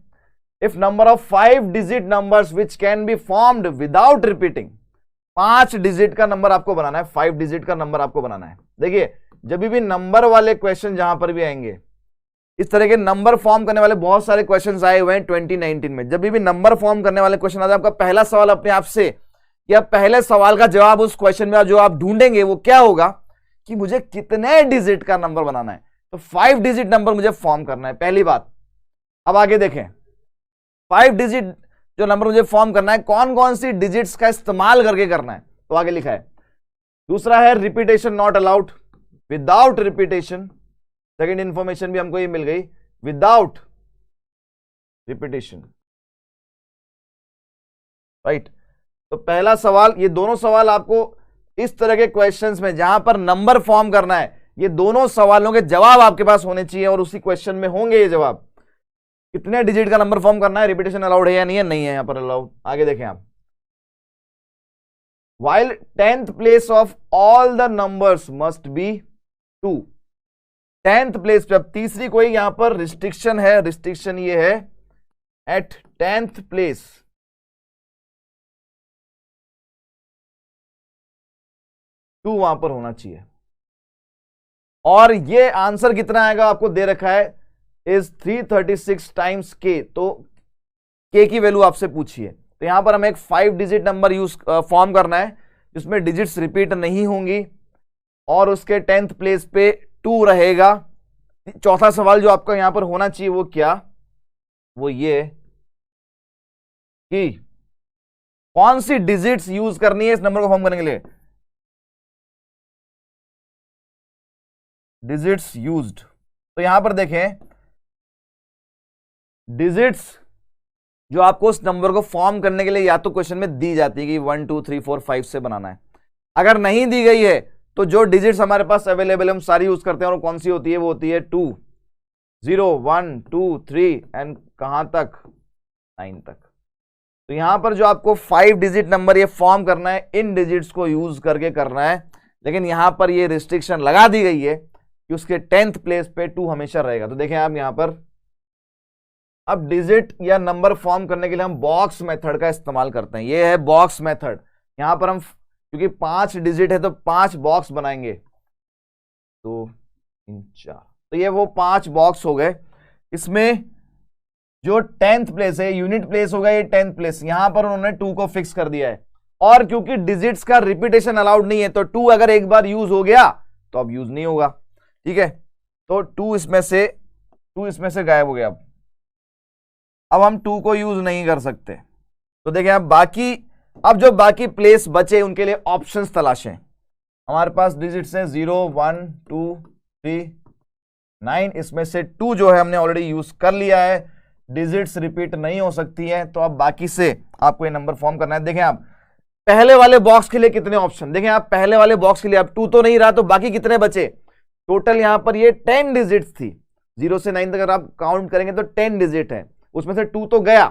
if number of 5 digit numbers which can be formed without repeating. 5 digit का नंबर आपको बनाना है, 5 डिजिट का नंबर आपको बनाना है। देखिए, जब भी नंबर वाले क्वेश्चन जहां पर भी आएंगे, इस तरह के नंबर फॉर्म करने वाले बहुत सारे क्वेश्चंस आए हुए हैं 2019 में। जब भी नंबर फॉर्म करने वाले क्वेश्चन आते हैं, आपका पहला सवाल अपने आप से, या पहले सवाल का जवाब उस क्वेश्चन में जो आप ढूंढेंगे वो क्या होगा, कि मुझे कितने डिजिट का नंबर बनाना है। तो 5 डिजिट नंबर मुझे फॉर्म करना है, पहली बात। अब आगे देखें, 5 डिजिट जो नंबर मुझे फॉर्म करना है, कौन कौन सी डिजिट्स का इस्तेमाल करके करना है, तो आगे लिखा है। दूसरा है repetition not allowed, without repetition. Second information भी हमको ये मिल गई, विदाउट रिपीटेशन, राइट। तो पहला सवाल, ये दोनों सवाल आपको इस तरह के क्वेश्चंस में जहां पर नंबर फॉर्म करना है, ये दोनों सवालों के जवाब आपके पास होने चाहिए और उसी क्वेश्चन में होंगे ये जवाब। कितने डिजिट का नंबर फॉर्म करना है, रिपीटेशन अलाउड है या नहीं है, नहीं है यहां पर अलाउड। आगे देखें आप, while 10th place of all the numbers must be 2। 10th place पे अब तीसरी कोई यहां पर रिस्ट्रिक्शन है, रिस्ट्रिक्शन ये है एट 10th प्लेस टू वहां पर होना चाहिए। और ये आंसर कितना आएगा आपको दे रखा है, इज 336 टाइम्स के। तो के की वैल्यू आपसे पूछिए, तो यहां पर हमें एक 5 डिजिट नंबर यूज फॉर्म करना है जिसमें डिजिट्स रिपीट नहीं होंगी और उसके 10th प्लेस पे 2 रहेगा। चौथा सवाल जो आपका यहां पर होना चाहिए वो क्या, वो ये कि कौन सी डिजिट्स यूज करनी है इस नंबर को फॉर्म करने के लिए। डिजिट्स यूज्ड, तो यहां पर देखें डिजिट्स जो आपको उस नंबर को फॉर्म करने के लिए या तो क्वेश्चन में दी जाती है कि 1 2 3 4 5 से बनाना है। अगर नहीं दी गई है तो जो डिजिट्स हमारे पास अवेलेबल है हम सारी यूज करते हैं, और कौन सी होती है, वो होती है 2 0 1 2 3 एंड कहां तक, 9 तक। तो यहां पर जो आपको 5 डिजिट नंबर ये फॉर्म करना है, इन डिजिट्स को यूज करके करना है, लेकिन यहां पर ये रिस्ट्रिक्शन लगा दी गई है कि उसके 10th प्लेस पे 2 हमेशा रहेगा। तो देखें आप यहां पर, अब डिजिट या नंबर फॉर्म करने के लिए हम बॉक्स मेथड का इस्तेमाल करते हैं। ये है बॉक्स मेथड। यहां पर हम क्योंकि 5 डिजिट है तो 5 बॉक्स बनाएंगे, 2 3 4, तो ये वो 5 बॉक्स हो गए। इसमें जो 10th प्लेस है, यूनिट प्लेस होगा ये 10th प्लेस, यहां पर उन्होंने 2 को फिक्स कर दिया है। और क्योंकि डिजिट्स का रिपीटेशन अलाउड नहीं है तो 2 अगर एक बार यूज हो गया तो अब यूज नहीं होगा, ठीक है। तो 2 इसमें से गायब हो गया। अब हम 2 को यूज नहीं कर सकते। तो देखें अब जो बाकी प्लेस बचे उनके लिए ऑप्शंस तलाशें। हमारे पास डिजिट्स हैं 0 1 2 3 9, इसमें से 2 जो है हमने ऑलरेडी यूज कर लिया है, डिजिट्स रिपीट नहीं हो सकती है, तो अब बाकी से आपको ये नंबर फॉर्म करना है। देखें आप पहले वाले बॉक्स के लिए कितने ऑप्शन, देखें आप पहले वाले बॉक्स के लिए अब 2 तो नहीं रहा, तो बाकी कितने बचे, टोटल यहां पर ये 10 डिजिट्स थी, 0 से 9 तक अगर आप काउंट करेंगे तो 10 डिजिट है, उसमें से 2 तो गया,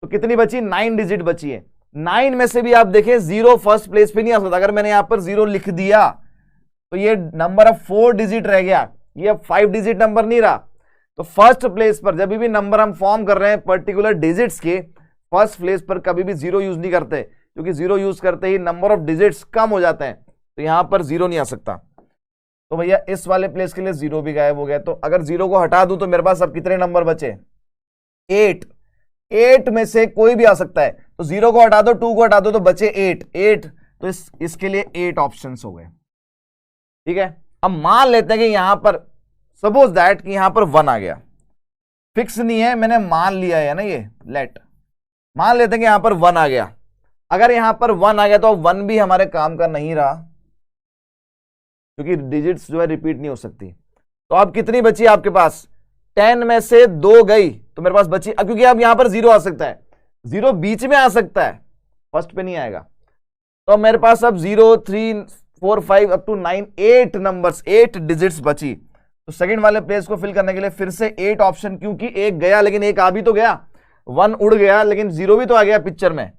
तो कितनी बची, 9 डिजिट बची है। 9 में से भी आप देखें 0 फर्स्ट प्लेस पे नहीं आ सकता, अगर मैंने यहां पर 0 लिख दिया तो ये नंबर अब 4 डिजिट रह गया, ये अब 5 डिजिट नंबर नहीं रहा। तो फर्स्ट प्लेस पर जब भी नंबर हम फॉर्म कर रहे हैं पर्टिकुलर डिजिट्स के, फर्स्ट प्लेस पर कभी भी 0 यूज नहीं करते, क्योंकि 0 यूज करते ही नंबर ऑफ डिजिट्स कम हो जाते हैं, तो यहां पर 0 नहीं आ सकता। तो भैया इस वाले प्लेस के लिए 0 भी गायब हो गया, तो अगर 0 को हटा दूं तो मेरे पास अब कितने नंबर बचे, 8। 8 में से कोई भी आ सकता है, तो 0 को हटा दो, 2 को हटा दो, तो बचे 8। तो इसके लिए 8 ऑप्शंस हो गए, ठीक है। अब मान लेते हैं कि यहां पर सपोज दैट कि यहां पर 1 आ गया, फिक्स नहीं है, मैंने मान लिया है ना, ये लेट मान लेते हैं कि यहां पर 1 आ गया। अगर यहां पर 1 आ गया तो 1 भी हमारे काम का नहीं रहा, क्योंकि डिजिट्स जो है रिपीट नहीं हो सकती। तो अब कितनी बची आपके पास, 10 में से 2 गई, तो मेरे पास बची, क्योंकि अब यहां पर 0 आ सकता है, 0 बीच में आ सकता है, फर्स्ट पे नहीं आएगा। तो मेरे पास अब 0, 3, 4, 5 अप टू 9, 8 नंबर्स, 8 डिजिट्स बची। तो सेकंड वाले प्लेस को फिल करने के लिए फिर से 8 ऑप्शन, क्योंकि एक गया लेकिन एक आ भी तो गया, 1 उड़ गया लेकिन 0 भी तो आ गया पिक्चर में,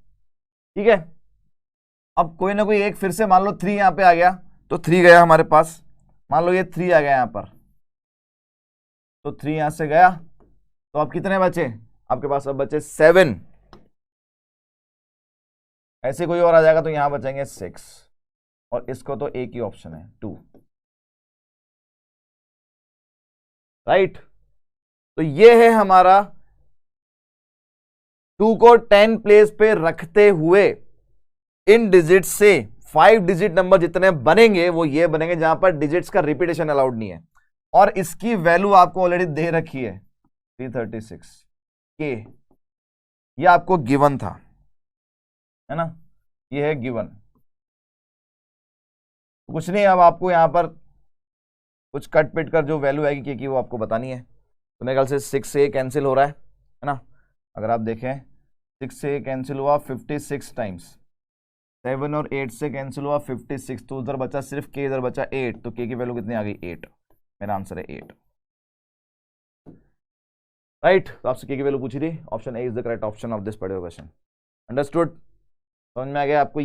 ठीक है। अब कोई ना कोई एक फिर से, मान लो 3 यहां पे आ गया, तो 3 गया हमारे पास, मान लो ये 3 आ गया यहां पर, तो 3 यहां से गया, तो अब कितने बचे आपके पास, अब बचे 7। ऐसे कोई और आ जाएगा तो यहां बचेंगे 6, और इसको तो एक ही ऑप्शन है 2, राइट। तो ये है हमारा 2 को 10 प्लेस पे रखते हुए इन डिजिट से 5 डिजिट नंबर जितने बनेंगे वो ये बनेंगे जहां पर डिजिट्स का रिपीटेशन अलाउड नहीं है, और इसकी वैल्यू आपको ऑलरेडी दे रखी है 336 के, ये आपको गिवन था, है ना, ये है गिवन। कुछ नहीं, अब आपको यहां पर कुछ कट पिट कर जो वैल्यू आएगी कि वो आपको बतानी है। तो मेरे ख्याल से 6 से कैंसिल हो रहा है ना, अगर आप देखें 6 से कैंसिल हुआ 56 टाइम्स, 7 और 8 से कैंसिल हुआ 56, तो उधर बचा सिर्फ के, इधर बचा 8, तो के की वैल्यू कितनी आ गई, 8। मेरा आंसर है 8, राइट। तो आपसे के की वैल्यू पूछी थी, option A is the correct option of this particular question. Understood, समझ में आ गया आपको।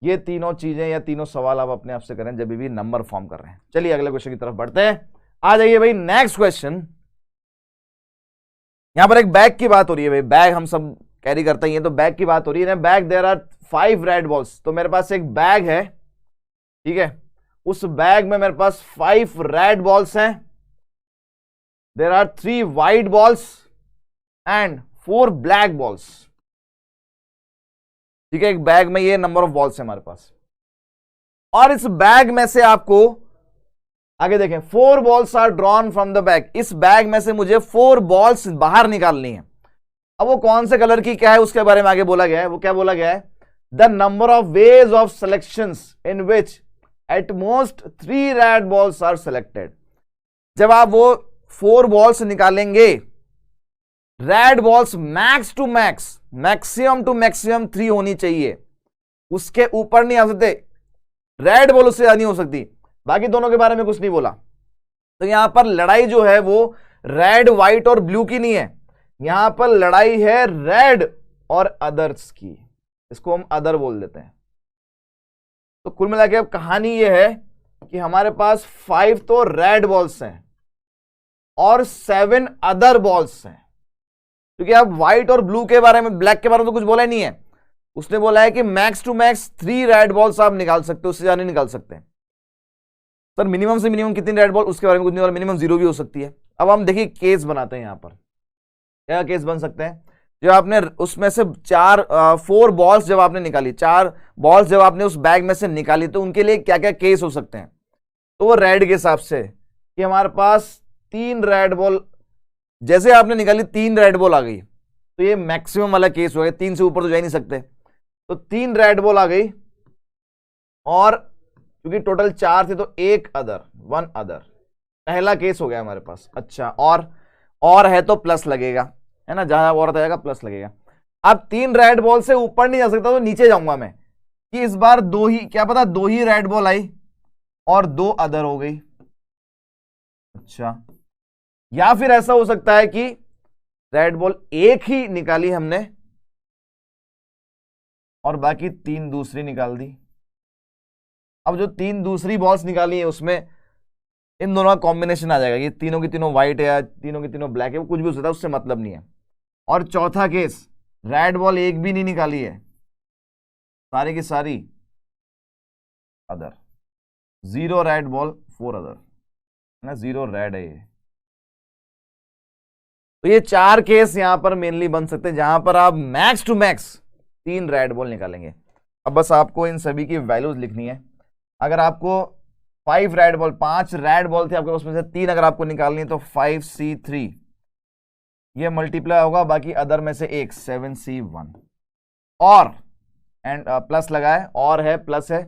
ये तीनों चीजें या तीनों सवाल आप अपने आप से करें जब भी नंबर फॉर्म कर रहे हैं। चलिए अगले क्वेश्चन की तरफ बढ़ते हैं, आ जाइए भाई नेक्स्ट क्वेश्चन। यहां पर एक बैग की बात हो रही है भाई, बैग हम सब कैरी करते हैं, तो बैग की बात हो रही है ना, bag there are 5 red balls. तो मेरे पास एक बैग है, ठीक है, उस बैग में मेरे पास 5 रेड बॉल्स हैं, there are 3 white balls and 4 black balls, ठीक है। एक बैग में ये नंबर ऑफ बॉल्स है हमारे पास, और इस बैग में से आपको आगे देखें 4 balls are drawn from the bag, इस बैग में से मुझे 4 बॉल्स बाहर निकालनी है। अब वो कौन से कलर की क्या है उसके बारे में आगे बोला गया है, वो क्या बोला गया है, the number of ways of selections in which at most 3 red balls are selected. जब आप वो 4 बॉल्स निकालेंगे, red balls max to max, maximum to maximum 3 होनी चाहिए, उसके ऊपर नहीं आ सकते, रेड बॉल उससे नहीं हो सकती। बाकी दोनों के बारे में कुछ नहीं बोला। तो यहां पर लड़ाई जो है वो रेड, व्हाइट और ब्लू की नहीं है, यहां पर लड़ाई है रेड और अदर्स की, इसको हम अदर बोल देते हैं। तो कुल मिला के अब कहानी ये है कि हमारे पास 5 तो रेड बॉल्स हैं और 7 अदर बॉल्स हैं, क्योंकि अब व्हाइट और ब्लू के बारे में, ब्लैक के बारे में तो कुछ बोला ही नहीं है। उसने बोला है कि max to max 3 red balls आप निकाल सकते हो, उससे ज्यादा नहीं निकाल सकते। सर मिनिमम से मिनिमम कितनी रेड बॉल, उसके बारे में कुछ नहीं बोला, मिनिमम 0 भी हो सकती है। अब हम देखिए केस बनाते हैं, यहां पर क्या केस बन सकते हैं। जो आपने उसमें से 4 बॉल्स जब आपने निकाली, 4 बॉल्स जब आपने उस बैग में से निकाली, तो उनके लिए क्या क्या केस हो सकते हैं। तो वो रेड के हिसाब से कि हमारे पास 3 रेड बॉल, जैसे आपने निकाली 3 रेड बॉल आ गई, तो ये मैक्सिमम वाला केस हो गया, 3 से ऊपर तो जा ही नहीं सकते। तो 3 रेड बॉल आ गई, और क्योंकि टोटल 4 थे तो 1 अदर, 1 अदर, पहला केस हो गया हमारे पास। अच्छा, और है तो प्लस लगेगा, है ना, जहां और रहेगा प्लस लगेगा। अब 3 रेड बॉल से ऊपर नहीं जा सकता तो नीचे जाऊंगा मैं, कि इस बार 2 ही, क्या पता 2 ही रेड बॉल आई और 2 अदर हो गई। अच्छा, या फिर ऐसा हो सकता है कि रेड बॉल 1 ही निकाली हमने और बाकी 3 दूसरी निकाल दी। अब जो 3 दूसरी बॉल्स निकाली है उसमें इन दोनों का कॉम्बिनेशन आ जाएगा, ये तीनों की तीनों व्हाइट है या तीनों की तीनों ब्लैक है, वो कुछ भी हो सकता है, उससे मतलब नहीं है। और चौथा केस, रेड बॉल 1 भी नहीं निकाली है, सारी की सारी अदर, 0 रेड बॉल 4 अदर, है ना, 0 रेड है ये। तो ये 4 केस यहां पर मेनली बन सकते हैं जहां पर आप max to max 3 red ball निकालेंगे। अब बस आपको इन सभी की वैल्यूज लिखनी है। अगर आपको 5 रेड बॉल, 5 रेड बॉल थे आपके पास, उसमें से 3 अगर आपको निकालनी है तो 5C3 ये मल्टीप्लाई होगा, बाकी अदर में से 1 7C1 और एंड प्लस लगाए, और है प्लस है,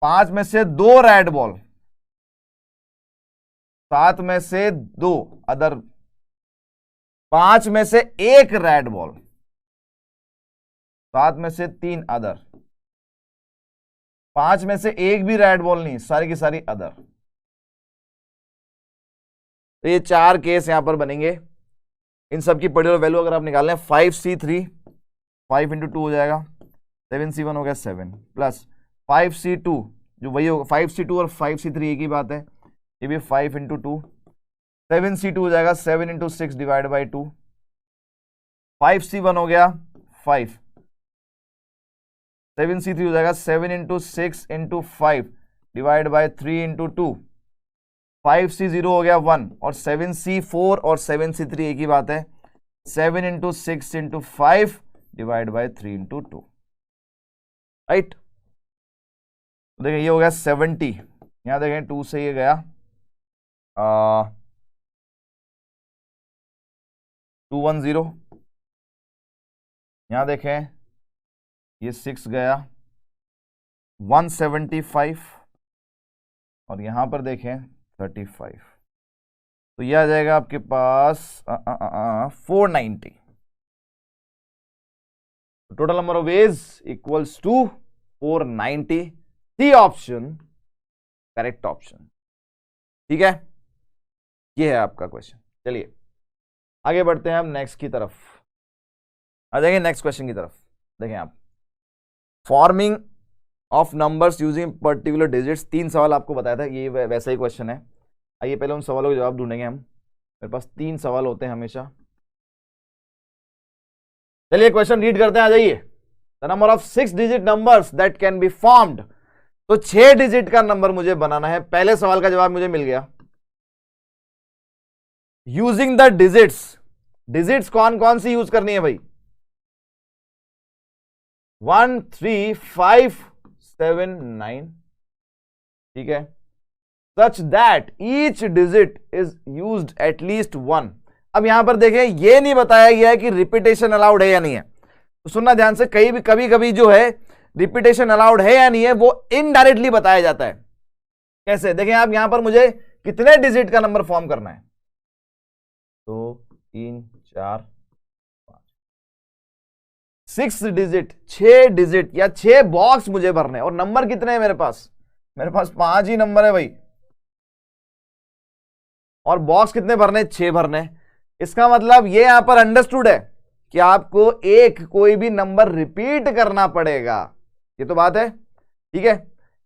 5 में से 2 रेड बॉल, 7 में से 2 अदर, 5 में से 1 रेड बॉल, 7 में से 3 अदर, 5 में से 1 भी रेड बॉल नहीं, सारी की सारी अदर। तो ये 4 केस यहां पर बनेंगे। इन सब की पर्टिकुलर वैल्यू अगर आप निकाल लें, 5C3 5 × 2 हो जाएगा, 7C1 हो गया 7 प्लस 5C2 जो वही होगा, 5C2 और 5C3 एक ही बात है, ये भी 5 × 2 7C2 हो जाएगा 7 × 6 डिवाइड बाई 2, 5C1 हो गया 5, 7C3 हो जाएगा 7 × 6 × 5 डिवाइड बाई 3 × 2, 5C0 हो गया 1 और 7C4 और 7C3 एक ही बात है, 7 × 6 × 5 डिवाइड बाई 3 × 2, राइट। देखिए ये हो गया 70, यहां देखें 2 से ये गया 210, यहां देखें ये 6 गया 175 और यहां पर देखें 35, तो यह आ जाएगा आपके पास 490। Total number of ways equals to 490। C option correct option, ठीक है, ये है आपका क्वेश्चन। चलिए आगे बढ़ते हैं हम नेक्स्ट की तरफ, आ जाएंगे नेक्स्ट क्वेश्चन की तरफ। देखें आप, forming of numbers using particular digits, 3 सवाल आपको बताया था, ये वैसा ही क्वेश्चन है। आइए पहले उन सवालों के जवाब ढूंढेंगे हम, मेरे पास 3 सवाल होते हैं हमेशा। चलिए क्वेश्चन रीड करते हैं, आ जाइए। The number of 6 digit numbers that can be formed, तो 6 डिजिट का नंबर मुझे बनाना है। पहले सवाल का जवाब मुझे मिल गया, यूजिंग द डिजिट्स, डिजिट्स कौन कौन सी यूज करनी है भाई, 1 3 5 7 9, ठीक है, such that each digit is used at least 1। अब यहां पर देखें ये नहीं बताया गया है कि रिपीटेशन अलाउड है या नहीं है, तो सुनना ध्यान से, कभी कभी जो है रिपीटेशन अलाउड है या नहीं है वो इनडायरेक्टली बताया जाता है। कैसे, देखें आप, यहां पर मुझे कितने डिजिट का नंबर फॉर्म करना है, 2 3 4 5 6 डिजिट, 6 डिजिट या 6 बॉक्स मुझे भरने, और नंबर कितने हैं मेरे पास 5 ही नंबर है भाई, और बॉक्स कितने भरने, 6 भरने। इसका मतलब ये यहां पर अंडरस्टूड है कि आपको कोई भी नंबर रिपीट करना पड़ेगा, ये तो बात है, ठीक है,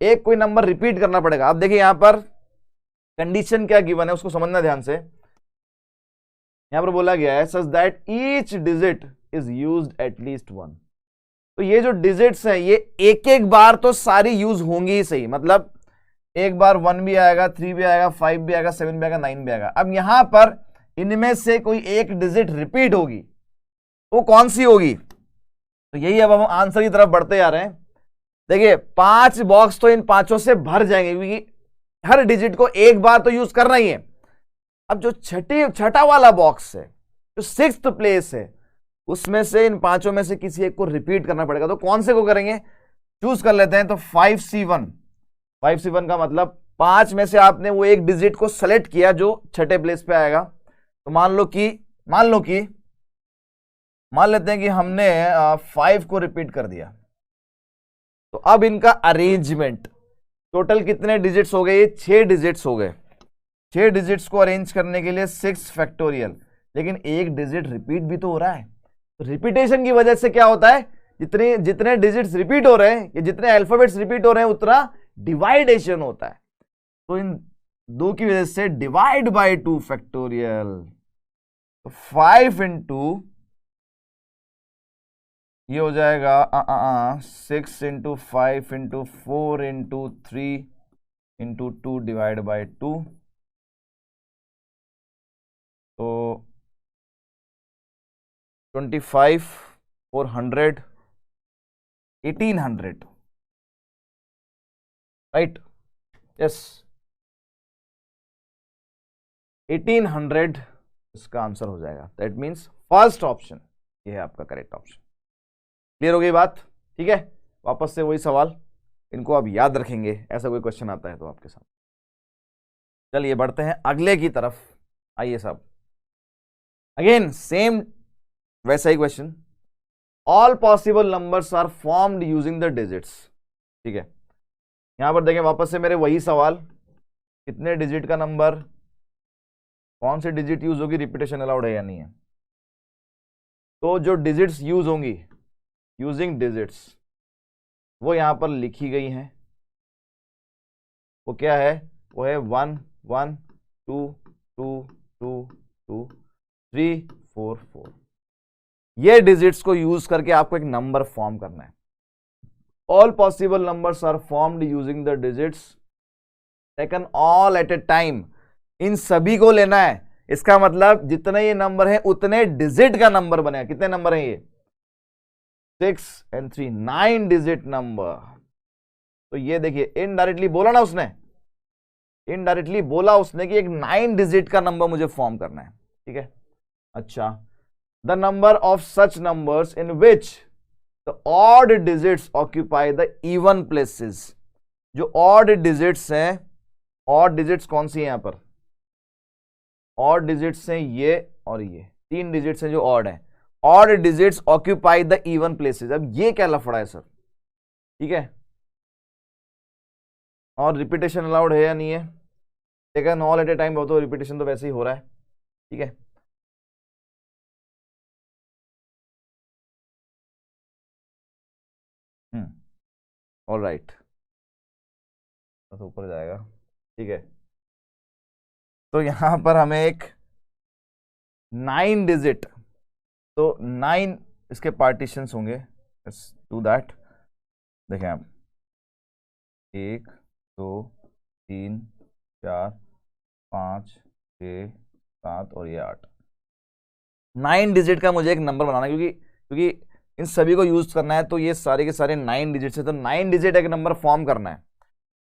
एक कोई नंबर रिपीट करना पड़ेगा। अब देखिए यहां पर कंडीशन क्या गिवन है उसको समझना ध्यान से। यहां पर बोला गया है such that each digit is used at least 1, तो ये जो डिजिट्स हैं ये एक एक बार तो सारी यूज होंगी ही सही, मतलब एक बार 1 भी आएगा, 3 भी आएगा, 5 भी आएगा, 7 भी आएगा, 9 भी आएगा। अब यहां पर इनमें से कोई एक डिजिट रिपीट होगी, वो कौन सी होगी, तो यही अब हम आंसर की तरफ बढ़ते जा रहे हैं। देखिए 5 बॉक्स तो इन 5 से भर जाएंगे क्योंकि हर डिजिट को एक बार तो यूज करना ही है। अब जो छठा वाला बॉक्स है, जो 6th प्लेस है, उसमें से इन 5 में से किसी एक को रिपीट करना पड़ेगा, तो कौन से को करेंगे, चूज कर लेते हैं। तो 5C1 का मतलब 5 में से आपने वो एक डिजिट को सेलेक्ट किया जो छठे प्लेस पे आएगा। तो मान लेते हैं कि हमने 5 को रिपीट कर दिया। तो अब इनका अरेंजमेंट, टोटल कितने डिजिट्स हो गए? ये 6 डिजिट्स हो गए। 6 डिजिट्स को अरेंज करने के लिए 6 फैक्टोरियल, लेकिन एक डिजिट रिपीट भी तो हो रहा है। तो रिपीटेशन की वजह से क्या होता है, जितने डिजिट्स रिपीट हो रहे हैं या जितने अल्फाबेट्स रिपीट हो रहे हैं उतना डिवाइडेशन होता है। तो इन दो की वजह से डिवाइड बाय 2 फैक्टोरियल। तो 5 इंटू ये हो जाएगा 6 into 5 into 4 into 3 into 2 divide by 2। तो 25 400 1800, राइट? यस, 1800 इसका आंसर हो जाएगा। दैट मीन्स फर्स्ट ऑप्शन ये है आपका करेक्ट ऑप्शन। क्लियर हो गई बात? ठीक है, वापस से वही सवाल, इनको आप याद रखेंगे, ऐसा कोई क्वेश्चन आता है तो आपके साथ। चलिए बढ़ते हैं अगले की तरफ। आइए साहब, अगेन सेम वैसा ही question. All possible numbers are formed using the digits. ठीक है, यहां पर देखें वापस से मेरे वही सवाल, कितने डिजिट का नंबर, कौन सी डिजिट यूज होगी, रिपीटेशन अलाउड है या नहीं है। तो जो डिजिट्स यूज होंगी यूजिंग डिजिट्स वो यहां पर लिखी गई हैं। वो क्या है? वो है 1 1 2 2 2 2 3 4 4। ये डिजिट्स को यूज करके आपको एक नंबर फॉर्म करना है। All possible numbers are formed using the digits taken all at a time. इन सभी को लेना है। इसका मतलब जितने ये नंबर हैं उतने डिजिट का नंबर बनेगा। कितने नंबर हैं ये? 6 and 3, 9 डिजिट नंबर। तो ये देखिए इनडायरेक्टली बोला ना उसने, इनडायरेक्टली बोला उसने कि एक 9 डिजिट का नंबर मुझे फॉर्म करना है। ठीक है, अच्छा, the number of such numbers in which the odd digits occupy the even places. जो ऑड डिजिट्स हैं, ऑड डिजिट्स कौन सी है यहां पर? ऑड डिजिट्स हैं ये और ये, 3 डिजिट्स हैं जो ऑड है। Odd digits occupy the even places. अब ये क्या लफड़ा है सर? ठीक है, और रिपीटेशन अलाउड है या नहीं है? Taken all at a time, तो रिपीटेशन तो वैसे ही हो रहा है। ठीक है, ऑल राइट, तो ऊपर जाएगा। ठीक है, तो यहां पर हमें एक 9 डिजिट, तो 9 इसके पार्टीशंस होंगे। Let's do that. देखें आप, 1 2 3 4 5 6 7 और ये 8। 9 डिजिट का मुझे एक नंबर बनाना है, क्योंकि इन सभी को यूज करना है। तो ये सारे के सारे 9 डिजिट से, तो 9 डिजिट एक नंबर फॉर्म करना है।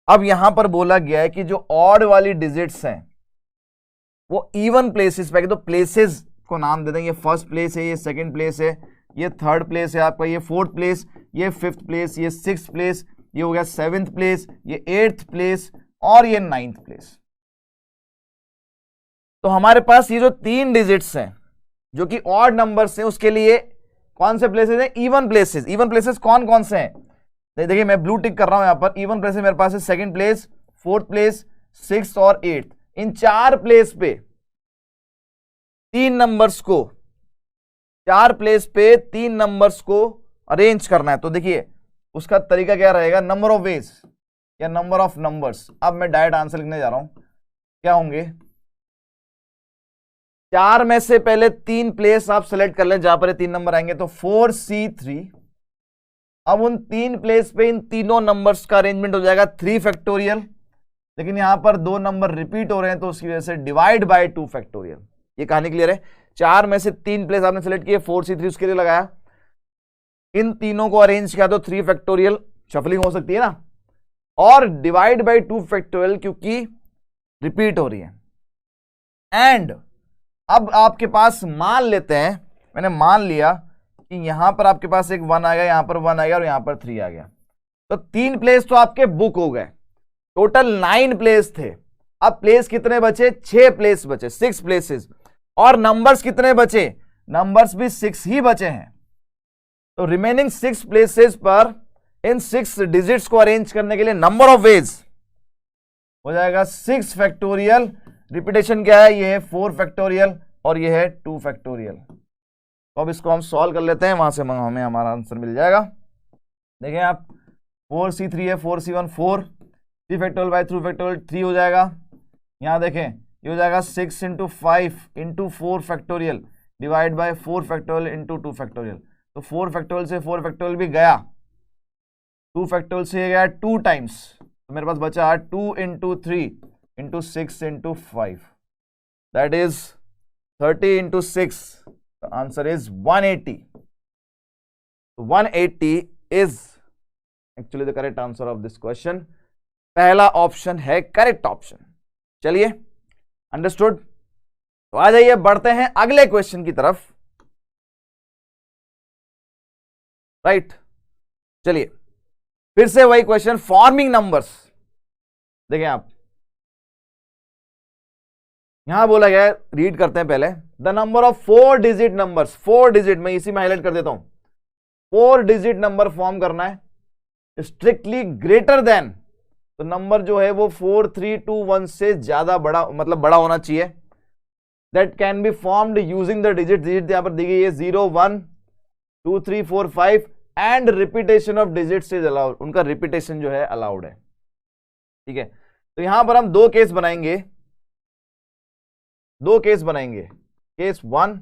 अब यहां पर बोला गया है कि जो ऑड वाली डिजिट्स हैं वो इवन प्लेसेस पे, तो प्लेसेस को नाम दे देंगे। ये फर्स्ट प्लेस है, ये सेकंड प्लेस है, ये थर्ड प्लेस है आपका, ये फोर्थ प्लेस, ये फिफ्थ प्लेस, ये सिक्स्थ प्लेस, ये हो गया सेवेंथ प्लेस, ये एट्थ प्लेस और ये 9th प्लेस। तो हमारे पास ये जो 3 डिजिट्स हैं जो कि ऑड नंबर्स हैं, उसके लिए कौन से प्लेसेस हैं? Even places. इवन प्लेसेस कौन कौन से हैं? देखिए मैं ब्लू टिक कर रहा हूं यहां पर। इवन प्लेसेस मेरे पास है second place, fourth place, 6th और 8th। इन 4 प्लेस पे 3 नंबर्स को, 4 प्लेस पे 3 नंबर्स को अरेंज करना है। तो देखिए उसका तरीका क्या रहेगा? नंबर ऑफ वेज या नंबर ऑफ नंबर्स। अब मैं डायरेक्ट आंसर लिखने जा रहा हूं, क्या होंगे? 4 में से पहले 3 प्लेस आप सेलेक्ट कर लें जहां पर 3 नंबर आएंगे, तो 4C3। अब उन 3 प्लेस पे इन तीनों नंबर्स का अरेंजमेंट हो जाएगा 3 फैक्टोरियल। लेकिन यहां पर 2 नंबर रिपीट हो रहे हैं तो उसकी वजह से डिवाइड बाय 2 फैक्टोरियल। ये कहानी क्लियर है? 4 में से 3 प्लेस आपने सेलेक्ट किए, 4C3 उसके लिए लगाया, इन तीनों को अरेंज किया तो 3 फैक्टोरियल शफलिंग हो सकती है ना, और डिवाइड बाय 2 फैक्टोरियल क्योंकि रिपीट हो रही है। एंड अब आपके पास मान लेते हैं, मैंने मान लिया कि यहां पर आपके पास एक 1 आ गया, यहां पर 1 आ गया और यहां पर 3 आ गया। तो 3 प्लेस तो आपके बुक हो गए। टोटल 9 प्लेस थे। अब प्लेस कितने बचे? 6 प्लेस बचे, 6 प्लेसेस। और नंबर्स कितने बचे? नंबर्स भी 6 ही बचे हैं। तो रिमेनिंग 6 प्लेसेस पर इन 6 डिजिट्स को अरेंज करने के लिए नंबर ऑफ वेज हो जाएगा 6 फैक्टोरियल। रिपीटेशन क्या है? ये है 4 फैक्टोरियल और ये है 2 फैक्टोरियल। तो अब इसको हम सॉल्व कर लेते हैं, वहां से हमें हमारा आंसर मिल जाएगा। देखें आप, 4c3 है, 4c1 4, 3 फैक्टोरियल बाय 3 फैक्टोरियल 3 हो जाएगा। यहाँ देखें ये हो जाएगा 6 into 5 into 4 factorial divide by 4 factorial into 2 factorial. तो 4 फैक्टोरियल से 4 फैक्टोरियल भी गया, 2 फैक्टोरियल से गया 2 टाइम्स, तो मेरे पास बचा 2 into 3 into 6 into 5, that is 30 into 6। The answer is 180। 180 is actually the correct answer of this question. पहला ऑप्शन है करेक्ट ऑप्शन। चलिए, अंडरस्टूड। तो आ जाइए, बढ़ते हैं अगले क्वेश्चन की तरफ। राइट, चलिए फिर से वही क्वेश्चन, फॉर्मिंग नंबर्स। देखें आप, यहां बोला गया है, रीड करते हैं पहले। The number of 4 digit numbers, 4 digit, मैं इसी में हाईलाइट कर देता हूं, 4 डिजिट नंबर फॉर्म करना है, स्ट्रिक्टली ग्रेटर देन, तो नंबर जो है वो 4 3 2 1 से ज्यादा बड़ा, मतलब बड़ा होना चाहिए। That can be formed using the digit यहां पर दी गई है 0 1 2 3 4 5 and repetition of digits is allowed. उनका रिपीटेशन जो है अलाउड है। ठीक है, तो यहां पर हम दो केस बनाएंगे, दो केस बनाएंगे। Case 1,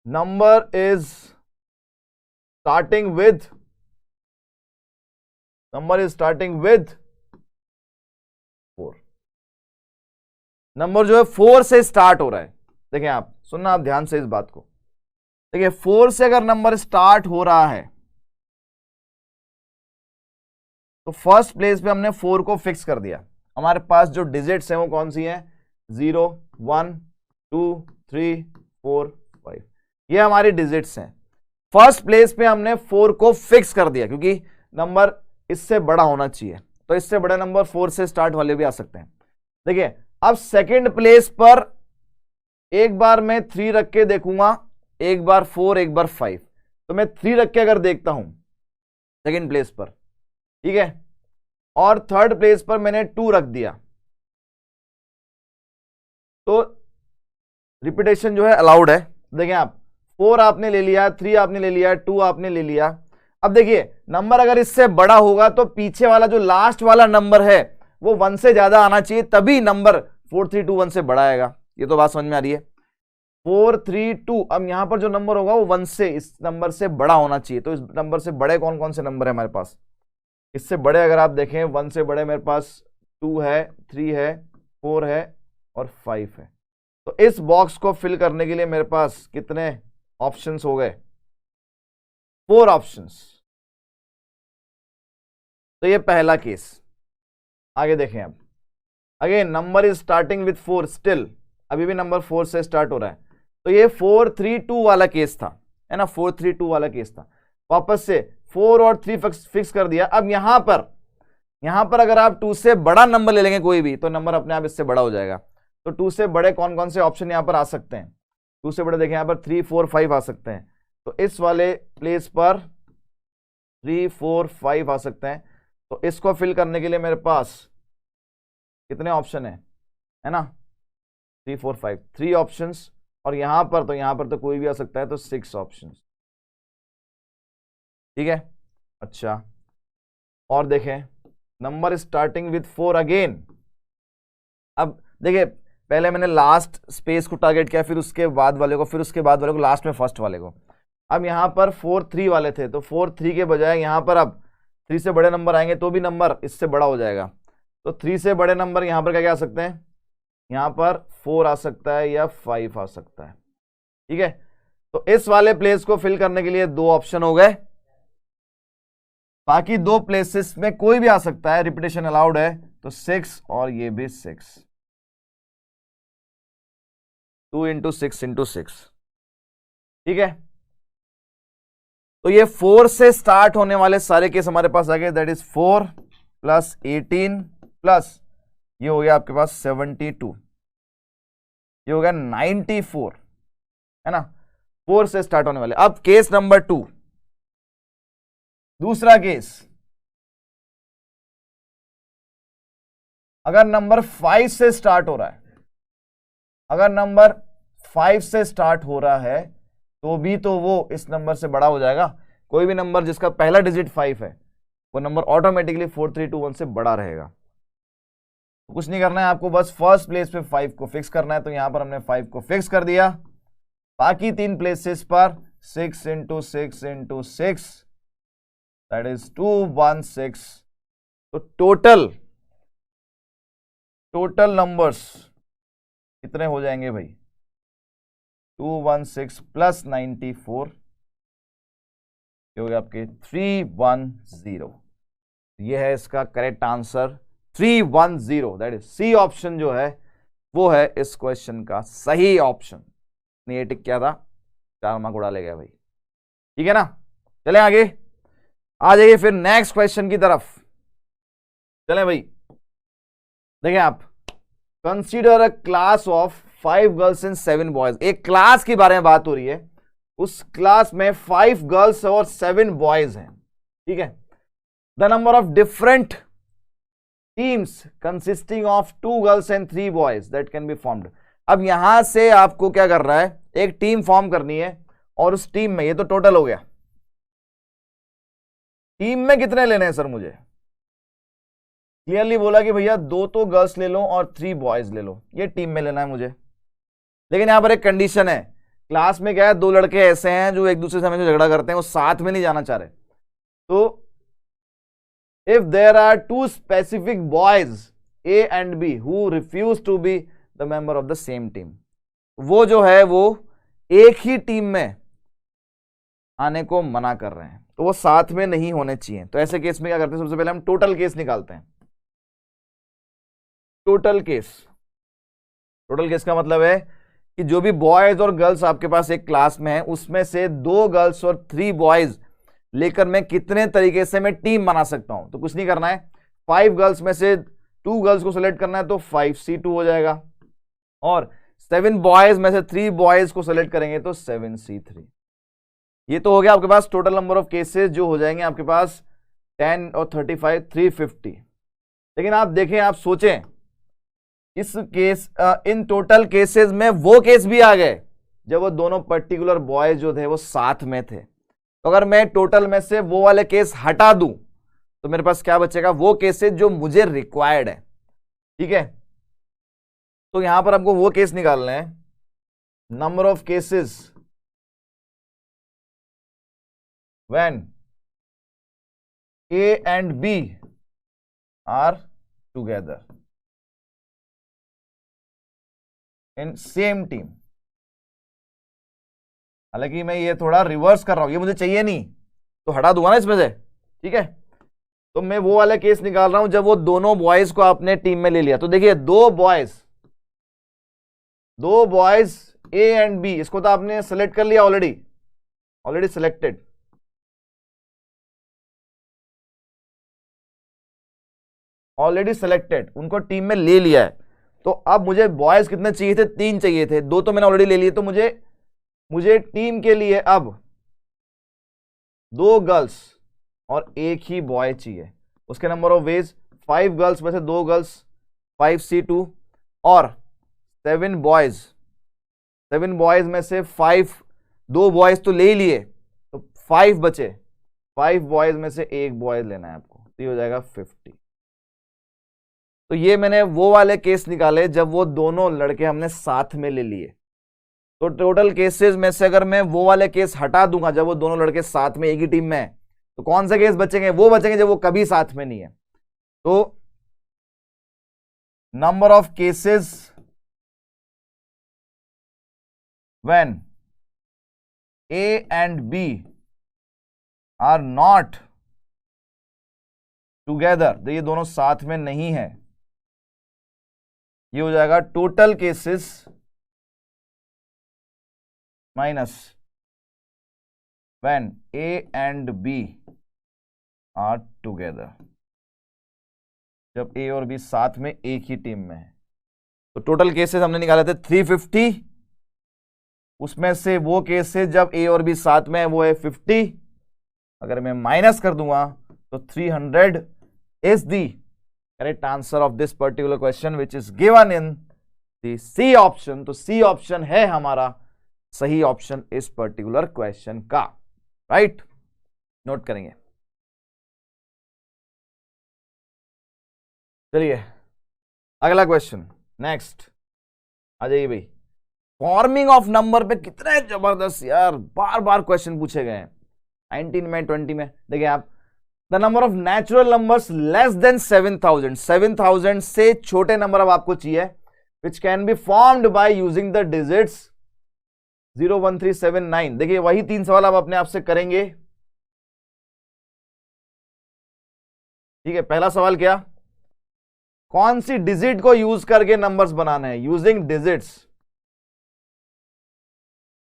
number is starting with, number is starting with 4, number जो है 4 से स्टार्ट हो रहा है। देखें आप, सुनना आप ध्यान से इस बात को। देखिए 4 से अगर नंबर स्टार्ट हो रहा है तो फर्स्ट प्लेस पे हमने 4 को फिक्स कर दिया। हमारे पास जो डिजिट्स हैं वो कौन सी हैं? 0 1 2 3 4 5, ये हमारी डिजिट्स हैं। फर्स्ट प्लेस पे हमने 4 को फिक्स कर दिया क्योंकि नंबर इससे बड़ा होना चाहिए, तो इससे बड़े नंबर 4 से स्टार्ट वाले भी आ सकते हैं। देखिए अब सेकंड प्लेस पर एक बार मैं 3 रख के देखूंगा, एक बार 4 एक बार 5, तो मैं 3 रख के अगर देखता हूं सेकंड प्लेस पर, ठीक है, और थर्ड प्लेस पर मैंने 2 रख दिया, तो रिपीटेशन जो है अलाउड है। देखें आप, 4 आपने ले लिया, 3 आपने ले लिया, 2 आपने ले लिया। अब देखिए नंबर अगर इससे बड़ा होगा तो पीछे वाला जो लास्ट वाला नंबर है वो 1 से ज्यादा आना चाहिए, तभी नंबर 4 3 2 1 से बड़ा आएगा। ये तो बात समझ में आ रही है। 4 3 2, अब यहां पर जो नंबर होगा वो 1 से, इस नंबर से बड़ा होना चाहिए। तो इस नंबर से बड़े कौन कौन से नंबर है हमारे पास? इससे बड़े अगर आप देखें, 1 से बड़े मेरे पास 2 है, 3 है, 4 है और 5 है। तो इस बॉक्स को फिल करने के लिए मेरे पास कितने ऑप्शंस हो गए? 4 ऑप्शंस। तो ये पहला केस। आगे देखें अब, again number is starting with 4, still अभी भी नंबर 4 से स्टार्ट हो रहा है, तो ये 4 3 2 वाला केस था, है ना, 4 3 2 वाला केस था। वापस से 4 और 3 फिक्स कर दिया। अब यहां पर अगर आप 2 से बड़ा नंबर ले लेंगे कोई भी, तो नंबर अपने आप इससे बड़ा हो जाएगा। तो 2 से बड़े कौन कौन से ऑप्शन यहां पर आ सकते हैं? 2 से बड़े देखें यहां पर 3 4 5 आ सकते हैं, तो इस वाले प्लेस पर 3 4 5 आ सकते हैं। तो इसको फिल करने के लिए मेरे पास कितने ऑप्शन है ना, 3 4 5, 3 ऑप्शंस। और यहां पर तो कोई भी आ सकता है, तो 6 ऑप्शंस। ठीक है, अच्छा, और देखें नंबर स्टार्टिंग विथ 4 अगेन। अब देखिए पहले मैंने लास्ट स्पेस को टारगेट किया, फिर उसके बाद वाले को, फिर उसके बाद वाले को, लास्ट में फर्स्ट वाले को। अब यहां पर 4 3 वाले थे, तो 4 3 के बजाय यहां पर अब 3 से बड़े नंबर आएंगे तो भी नंबर इससे बड़ा हो जाएगा। तो 3 से बड़े नंबर यहां पर क्या क्या आ सकते हैं? यहां पर 4 आ सकता है या 5 आ सकता है। ठीक है, तो इस वाले प्लेस को फिल करने के लिए 2 ऑप्शन हो गए, बाकी 2 प्लेसेस में कोई भी आ सकता है, रिपीटेशन अलाउड है। तो 6 और ये भी 6, 2 इंटू 6 इंटू 6। ठीक है, तो ये 4 से स्टार्ट होने वाले सारे केस हमारे पास आ गए, दैट इज 4 प्लस 18 प्लस ये हो गया आपके पास 72, ये हो गया 94, है ना। 4 से स्टार्ट होने वाले। अब केस नंबर 2, दूसरा केस, अगर नंबर 5 से स्टार्ट हो रहा है, अगर नंबर 5 से स्टार्ट हो रहा है तो भी तो वो इस नंबर से बड़ा हो जाएगा। कोई भी नंबर जिसका पहला डिजिट 5 है वो नंबर ऑटोमेटिकली 4 3 2 1 से बड़ा रहेगा। तो कुछ नहीं करना है आपको, बस फर्स्ट प्लेस पे 5 को फिक्स करना है। तो यहां पर हमने 5 को फिक्स कर दिया। बाकी 3 प्लेसेस पर 6 इंटू 6 इंटू 6 दैट इज 216। तो टोटल नंबर्स कितने हो जाएंगे भाई? 216 प्लस 94, ये हो गया आपके 310। ये है इसका correct answer 310। That is C option जो है वो है इस क्वेश्चन का सही ऑप्शन। ये टिक क्या था? 4 मार्क उड़ा ले गया भाई। ठीक है ना, चलें आगे, आ जाइए फिर नेक्स्ट क्वेश्चन की तरफ। चलें भाई, देखें आप, consider a class of 5 girls and 7 boys. एक क्लास के बारे में बात हो रही है, उस क्लास में 5 गर्ल्स और 7 बॉयज हैं। ठीक है, the number of different teams consisting of 2 girls and 3 boys that can be formed. अब यहां से आपको क्या कर रहा है, एक टीम फॉर्म करनी है और उस टीम में, ये तो टोटल हो गया, टीम में कितने लेने हैं सर? मुझे क्लियरली बोला कि भैया 2 तो गर्ल्स ले लो और 3 बॉयज ले लो, ये टीम में लेना है मुझे। लेकिन यहां पर एक कंडीशन है, क्लास में क्या है, 2 लड़के ऐसे हैं जो एक दूसरे से हमेशा झगड़ा करते हैं, वो साथ में नहीं जाना चाह रहे। तो if there are 2 specific boys A and B who refuse to be the member of the same team, वो जो है वो एक ही टीम में आने को मना कर रहे हैं, तो वो साथ में नहीं होने चाहिए। तो ऐसे केस में क्या करते हैं, सबसे पहले हम टोटल केस निकालते हैं। टोटल केस का मतलब है कि जो भी बॉयज और गर्ल्स आपके पास एक क्लास में है, उसमें से 2 गर्ल्स और 3 बॉयज लेकर मैं कितने तरीके से मैं टीम बना सकता हूं। तो कुछ नहीं करना है, 5 गर्ल्स में से 2 गर्ल्स को सिलेक्ट करना है तो 5C2 हो जाएगा, और 7 बॉयज में से 3 बॉयज को सिलेक्ट करेंगे तो 7C3। ये तो हो गया आपके पास टोटल नंबर ऑफ केसेस जो हो जाएंगे आपके पास 10 और 35 350। लेकिन आप देखें, आप सोचें, इस केस इन टोटल केसेस में वो केस भी आ गए जब वो दोनों पर्टिकुलर बॉयज जो थे वो साथ में थे। तो अगर मैं टोटल में से वो वाले केस हटा दूं तो मेरे पास क्या बचेगा, वो केसेस जो मुझे रिक्वायर्ड है। ठीक है, तो यहां पर आपको वो केस निकालने हैं, number of cases when A and B are together in same team. हालांकि मैं ये थोड़ा रिवर्स कर रहा हूं, ये मुझे चाहिए नहीं तो हटा दूंगा ना इसमें से। ठीक है, तो मैं वो वाला केस निकाल रहा हूं जब वो दोनों बॉयज को आपने टीम में ले लिया। तो देखिए, 2 बॉयज ए एंड बी, इसको तो आपने सेलेक्ट कर लिया, ऑलरेडी सिलेक्टेड। उनको टीम में ले लिया है। तो अब मुझे बॉयज कितने चाहिए थे? 3 चाहिए थे, 2 तो मैंने ऑलरेडी ले लिए। तो मुझे टीम के लिए अब 2 गर्ल्स और 1 ही बॉय चाहिए। उसके नंबर ऑफ वेज 5 गर्ल्स में से 2 गर्ल्स 5C2, और 7 बॉयज में से 2 बॉयज तो ले ही लिए, तो 5 बचे। 5 बॉयज में से 1 बॉय लेना है आपको, तो ये हो जाएगा 50। तो ये मैंने वो वाले केस निकाले जब वो दोनों लड़के हमने साथ में ले लिए। तो टोटल केसेस में से अगर मैं वो वाले केस हटा दूंगा जब वो दोनों लड़के साथ में एक ही टीम में है, तो कौन से केस बचेंगे? वो बचेंगे जब वो कभी साथ में नहीं है। तो number of cases when A and B are not together, ये दोनों साथ में नहीं है, ये हो जाएगा total cases minus when A and B are together. जब ए और बी साथ में एक ही टीम में है। तो टोटल केसेस हमने निकाले थे 350, उसमें से वो केसेस जब ए और बी साथ में है वो है 50। अगर मैं माइनस कर दूंगा तो 300 is the correct answer of this particular question which is given in the C option. तो सी ऑप्शन है हमारा सही ऑप्शन इस पर्टिकुलर क्वेश्चन का, राइट? नोट करेंगे। चलिए अगला क्वेश्चन, नेक्स्ट आ जाइए भाई। फॉर्मिंग ऑफ नंबर पे कितने जबरदस्त यार बार बार क्वेश्चन पूछे गए हैं 19 में 20 में। देखिए आप, the number of natural numbers less than 7000, 7000 से छोटे नंबर अब आपको चाहिए विच can be formed by using the digits 0 1 3 7 9। देखिए वही 3 सवाल आप अपने आप से करेंगे। ठीक है, पहला सवाल क्या, कौन सी डिजिट को यूज करके नंबर्स बनाने हैं, यूजिंग डिजिट्स।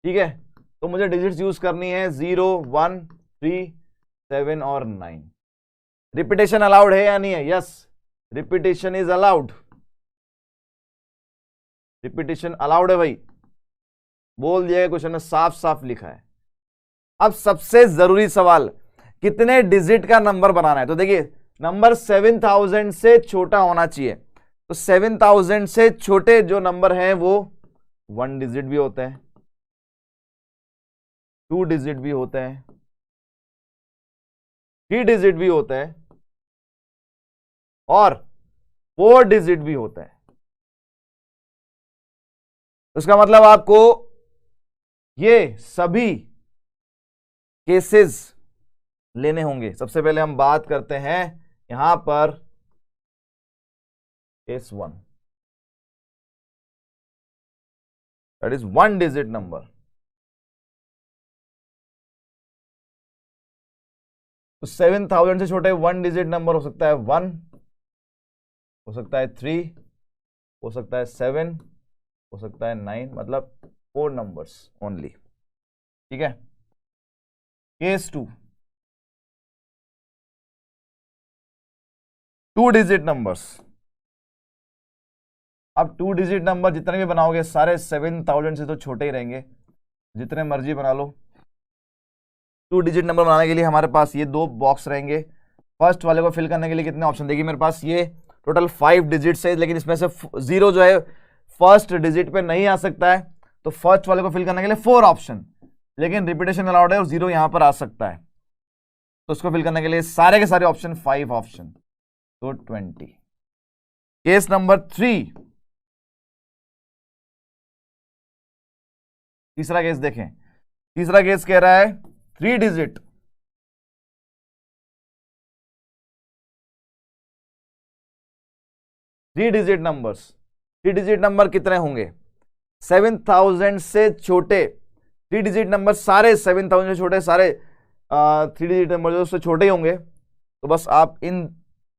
ठीक है, तो मुझे डिजिट्स यूज करनी है 0 1 3 7 और 9। रिपीटेशन अलाउड है या नहीं है? Yes, repetition is allowed, repetition allowed है भाई, बोल दिया क्वेश्चन में, साफ साफ लिखा है। अब सबसे जरूरी सवाल, कितने डिजिट का नंबर बनाना है। तो देखिए नंबर 7000 से छोटा होना चाहिए, तो 7000 से छोटे जो नंबर हैं वो 1 डिजिट भी होते हैं, 2 डिजिट भी होते हैं, 3 डिजिट भी होते हैं और 4 डिजिट भी होते हैं। उसका मतलब आपको ये सभी केसेस लेने होंगे। सबसे पहले हम बात करते हैं यहां पर case 1, that is 1 digit number. तो 7000 से छोटे 1 डिजिट नंबर हो सकता है 1, हो सकता है 3, हो सकता है 7, हो सकता है 9, मतलब 4 नंबर्स ओनली। ठीक है, केस 2, 2 डिजिट नंबर्स। अब 2 डिजिट नंबर जितने भी बनाओगे सारे 7000 से तो छोटे ही रहेंगे, जितने मर्जी बना लो। 2 डिजिट नंबर बनाने के लिए हमारे पास ये 2 बॉक्स रहेंगे। फर्स्ट वाले को फिल करने के लिए कितने ऑप्शन, देखिए मेरे पास ये टोटल 5 डिजिट्स है, लेकिन इसमें से 0 जो है फर्स्ट डिजिट पे नहीं आ सकता है, तो फर्स्ट वाले को फिल करने के लिए 4 ऑप्शन, लेकिन रिपीटेशन अलाउड है और 0 यहां पर आ सकता है, तो उसको फिल करने के लिए सारे के सारे ऑप्शन 5 ऑप्शन, तो 20। केस नंबर 3, तीसरा केस देखें। तीसरा केस कह रहा है 3 digit, three digit numbers. 3 digit number कितने होंगे, 7000 से छोटे 3 डिजिट नंबर, सारे 7000 से छोटे सारे 3 डिजिट नंबर जो उससे छोटे ही होंगे। तो बस आप इन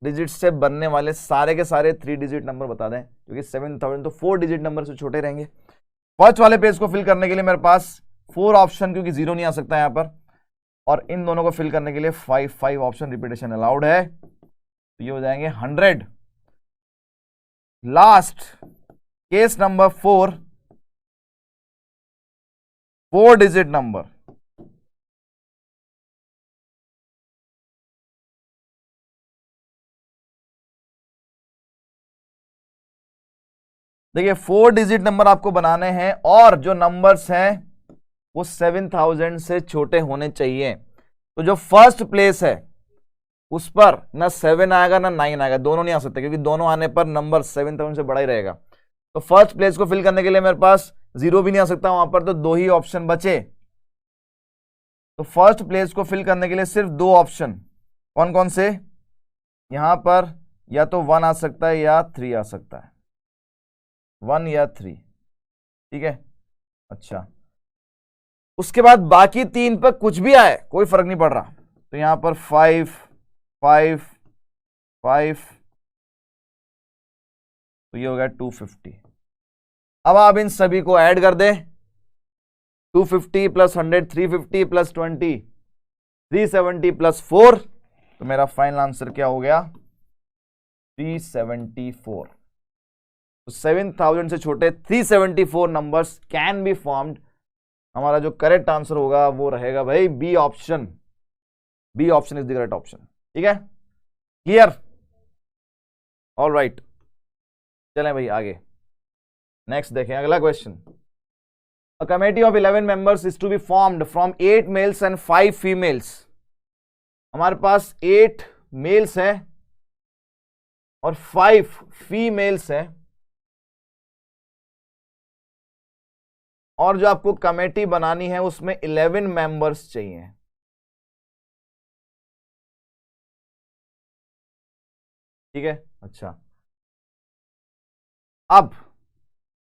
डिजिट से बनने वाले सारे के सारे 3 डिजिट नंबर बता दें, क्योंकि 7000 तो 4 डिजिट नंबर से छोटे रहेंगे। फर्स्ट वाले पेज को फिल करने के लिए मेरे पास 4 ऑप्शन, क्योंकि 0 नहीं आ सकता यहां पर, और इन दोनों को फिल करने के लिए 5 ऑप्शन, रिपीटेशन अलाउड है, तो ये हो जाएंगे 100। Last case number 4, 4 digit number. देखिए 4 डिजिट नंबर आपको बनाने हैं और जो नंबर्स हैं वो 7000 से छोटे होने चाहिए। तो जो फर्स्ट प्लेस है उस पर ना 7 आएगा ना 9 आएगा, दोनों नहीं आ सकते, क्योंकि दोनों आने पर नंबर 7000 से बड़ा ही रहेगा। तो फर्स्ट प्लेस को फिल करने के लिए मेरे पास 0 भी नहीं आ सकता वहां पर, तो 2 ही ऑप्शन बचे। तो फर्स्ट प्लेस को फिल करने के लिए सिर्फ 2 ऑप्शन, कौन कौन से, यहां पर या तो 1 आ सकता है या 3 आ सकता है, 1 या 3। ठीक है, अच्छा उसके बाद बाकी 3 पर कुछ भी आए कोई फर्क नहीं पड़ रहा, तो यहां पर 5 5 5, तो ये हो गया 250। अब आप इन सभी को ऐड कर दें, 250 प्लस 100 350 प्लस 20 370 प्लस 4, तो मेरा फाइनल आंसर क्या हो गया 374। तो 7000 से छोटे 374 नंबर्स कैन बी फॉर्म्ड। हमारा जो करेक्ट आंसर होगा वो रहेगा भाई B option. B option is the correct option. ठीक है, क्लियर, ऑल राइट। चलें भाई आगे, नेक्स्ट देखें अगला question. A committee of 11 members is to be formed from 8 males and 5 females। हमारे पास 8 मेल्स हैं और 5 फीमेल्स हैं, और जो आपको कमेटी बनानी है उसमें 11 मेंबर्स चाहिए। ठीक है, अच्छा अब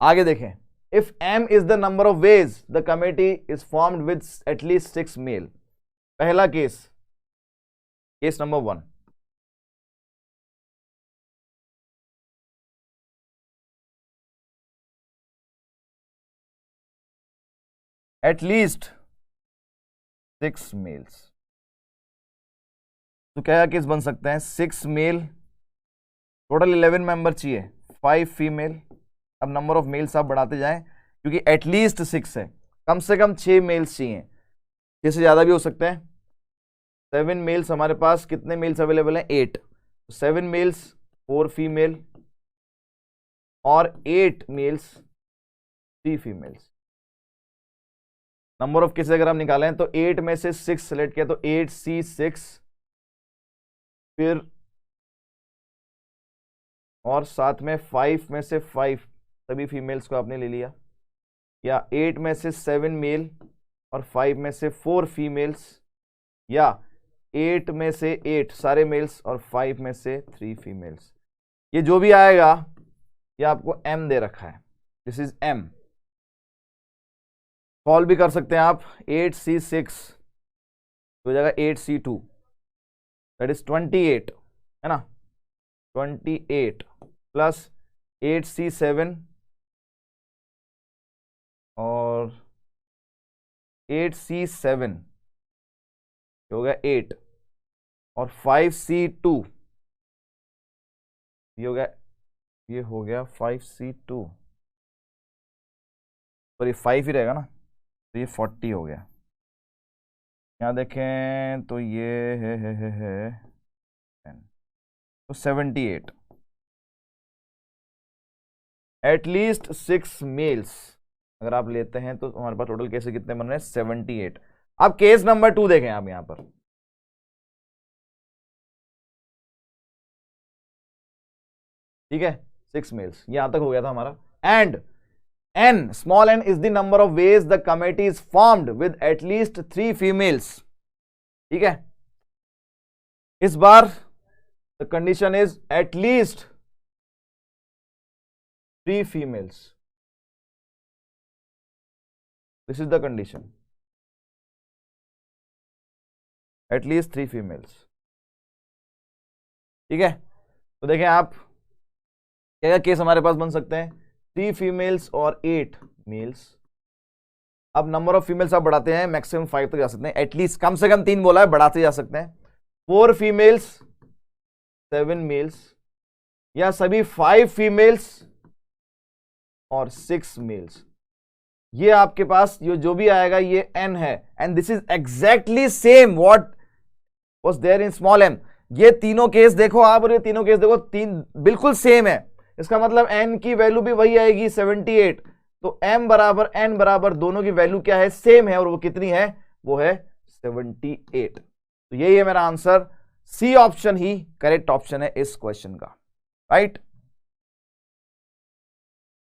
आगे देखें। If m is the number of ways the committee is formed with at least 6 male। पहला case, case number 1, at least 6 males। तो क्या केस बन सकते हैं? 6 मेल, टोटल 11 मेंबर चाहिए, 5 फीमेल। अब नंबर ऑफ मेल्स आप बढ़ाते जाएं, क्योंकि एटलीस्ट 6 है, कम से कम 6 मेल्स चाहिए, 6 से ज्यादा भी हो सकते हैं। 7 मेल्स, हमारे पास कितने मेल्स अवेलेबल हैं? 8। 7 मेल्स 4 फीमेल और 8 males 3 females. Number of cases अगर हम निकालें तो 8 में से 6 सेलेक्ट किया तो 8C6, फिर और साथ में 5 में से 5 सभी फीमेल्स को आपने ले लिया, या 8 में से 7 मेल और 5 में से 4 फीमेल्स, या 8 में से 8 सारे मेल्स और 5 में से 3 फीमेल्स। ये जो भी आएगा ये आपको m दे रखा है, दिस इज m। सॉल्व भी कर सकते हैं आप। 8C6 हो जाएगा 8C2, दैट इज 28, है ना, 28 प्लस 8C7 और 8C7 हो गया 8 और 5C2 ये हो गया, ये हो गया 5C2, सॉरी 5 ही रहेगा ना, तो ये 40 हो गया। यहाँ देखें तो ये है 10, तो 78। एटलीस्ट 6 मेल्स अगर आप लेते हैं तो हमारे पास टोटल केसेस कितने बन रहे हैं? 78। अब केस नंबर 2 देखें आप यहां पर। ठीक है, 6 मेल्स, यहां तक हो गया था हमारा। And n, small n is the number of ways the committee is formed with at least 3 females. ठीक है, इस बार the condition is at least 3 females. This is the condition, at least 3 females. ठीक है, तो देखें आप क्या केस हमारे पास बन सकते हैं? 3 फीमेल्स और 8 मेल्स। अब नंबर ऑफ फीमेल्स आप बढ़ाते हैं, मैक्सिमम 5 तक जा सकते हैं, एटलीस्ट कम से कम 3 बोला है, बढ़ाते जा सकते हैं। 4 फीमेल्स 7 मेल्स, या सभी 5 फीमेल्स और 6 मेल्स। ये आपके पास ये जो भी आएगा ये n है, and this is exactly same what was there in small m। ये तीनों केस देखो आप और ये तीनों केस देखो, तीन बिल्कुल सेम है। इसका मतलब n की वैल्यू भी वही आएगी 78। तो m बराबर n बराबर दोनों की वैल्यू क्या है? सेम है, और वो कितनी है? वो है 78। तो यही है मेरा आंसर, सी ऑप्शन ही करेक्ट ऑप्शन है इस क्वेश्चन का, राइट।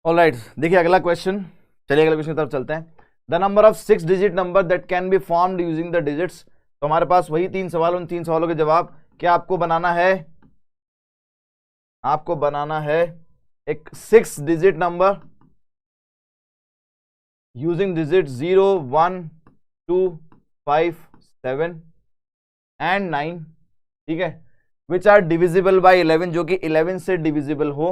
ऑलराइट, देखिए अगला क्वेश्चन, चलिए अगले क्वेश्चन की तरफ चलते हैं। The number of 6 digit number that can be formed using the digits. तो हमारे पास वही 3 सवाल, उन 3 सवालों के जवाब। क्या आपको बनाना है? आपको बनाना है एक 6 digit number using digit 0, 1, 2, 5, 7 and 9। ठीक है, विच आर डिविजिबल बाय 11, जो कि 11 से डिविजिबल हो।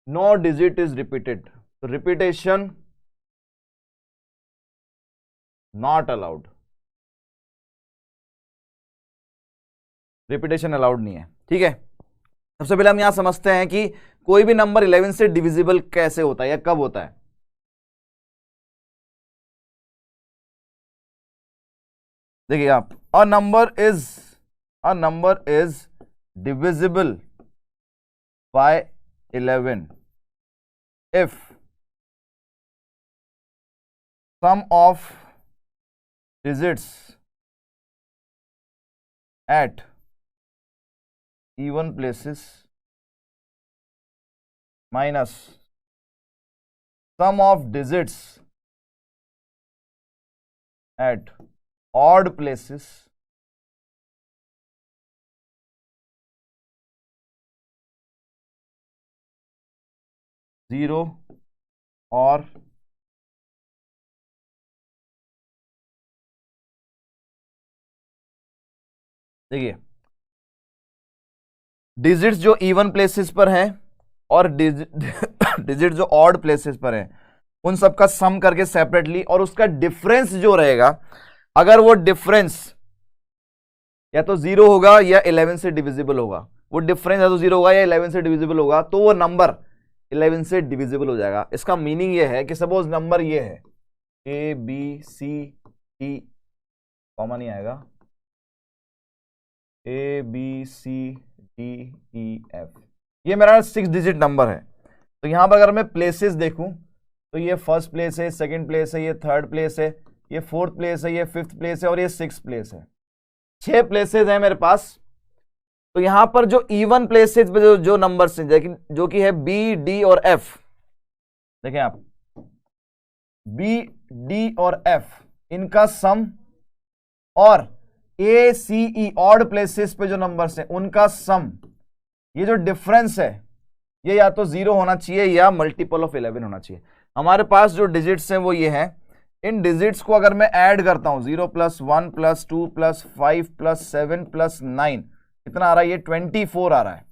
नो डिजिट इज रिपीटेड, तो repetition not allowed, repetition allowed नहीं है। ठीक है, सबसे पहले हम यहां समझते हैं कि कोई भी नंबर 11 से डिविजिबल कैसे होता है या कब होता है। देखिए आप, a number is divisible by 11 if sum of digits at even places minus sum of digits at odd places zero or देखिए डिजिट्स जो इवन प्लेसेस पर हैं और डिजिट जो ऑड प्लेसेस पर हैं उन सब का सम करके सेपरेटली, और उसका डिफरेंस जो रहेगा, अगर वो डिफरेंस या तो 0 होगा या 11 से डिविजिबल होगा, वो डिफरेंस या तो 0 होगा या 11 से डिविजिबल होगा, तो वो नंबर 11 से डिविजिबल हो जाएगा। इसका मीनिंग ये है कि सपोज नंबर ये है ABCD, कॉमन ही आएगा ABCDEF, ये मेरा 6 डिजिट नंबर है। तो यहां पर अगर मैं प्लेसेस देखूं तो ये फर्स्ट प्लेस है, सेकंड प्लेस है, ये थर्ड प्लेस है, ये फोर्थ प्लेस है, ये फिफ्थ प्लेस है और ये 6th प्लेस है। 6 प्लेसेस हैं मेरे पास। तो यहां पर जो इवन प्लेसेस पे जो नंबर्स हैं, जो कि है B, D और F, देखें आप, B, D और F, इनका सम, और ACE ऑड प्लेसेस पे जो नंबर्स हैं उनका सम, ये जो डिफरेंस है ये या तो 0 होना चाहिए या मल्टीपल ऑफ 11 होना चाहिए। हमारे पास जो डिजिट्स हैं वो ये हैं। इन डिजिट्स को अगर मैं ऐड करता हूं 0 + 1 + 2 + 5 + 7 + 9, कितना आ रहा है? ये 24 आ रहा है।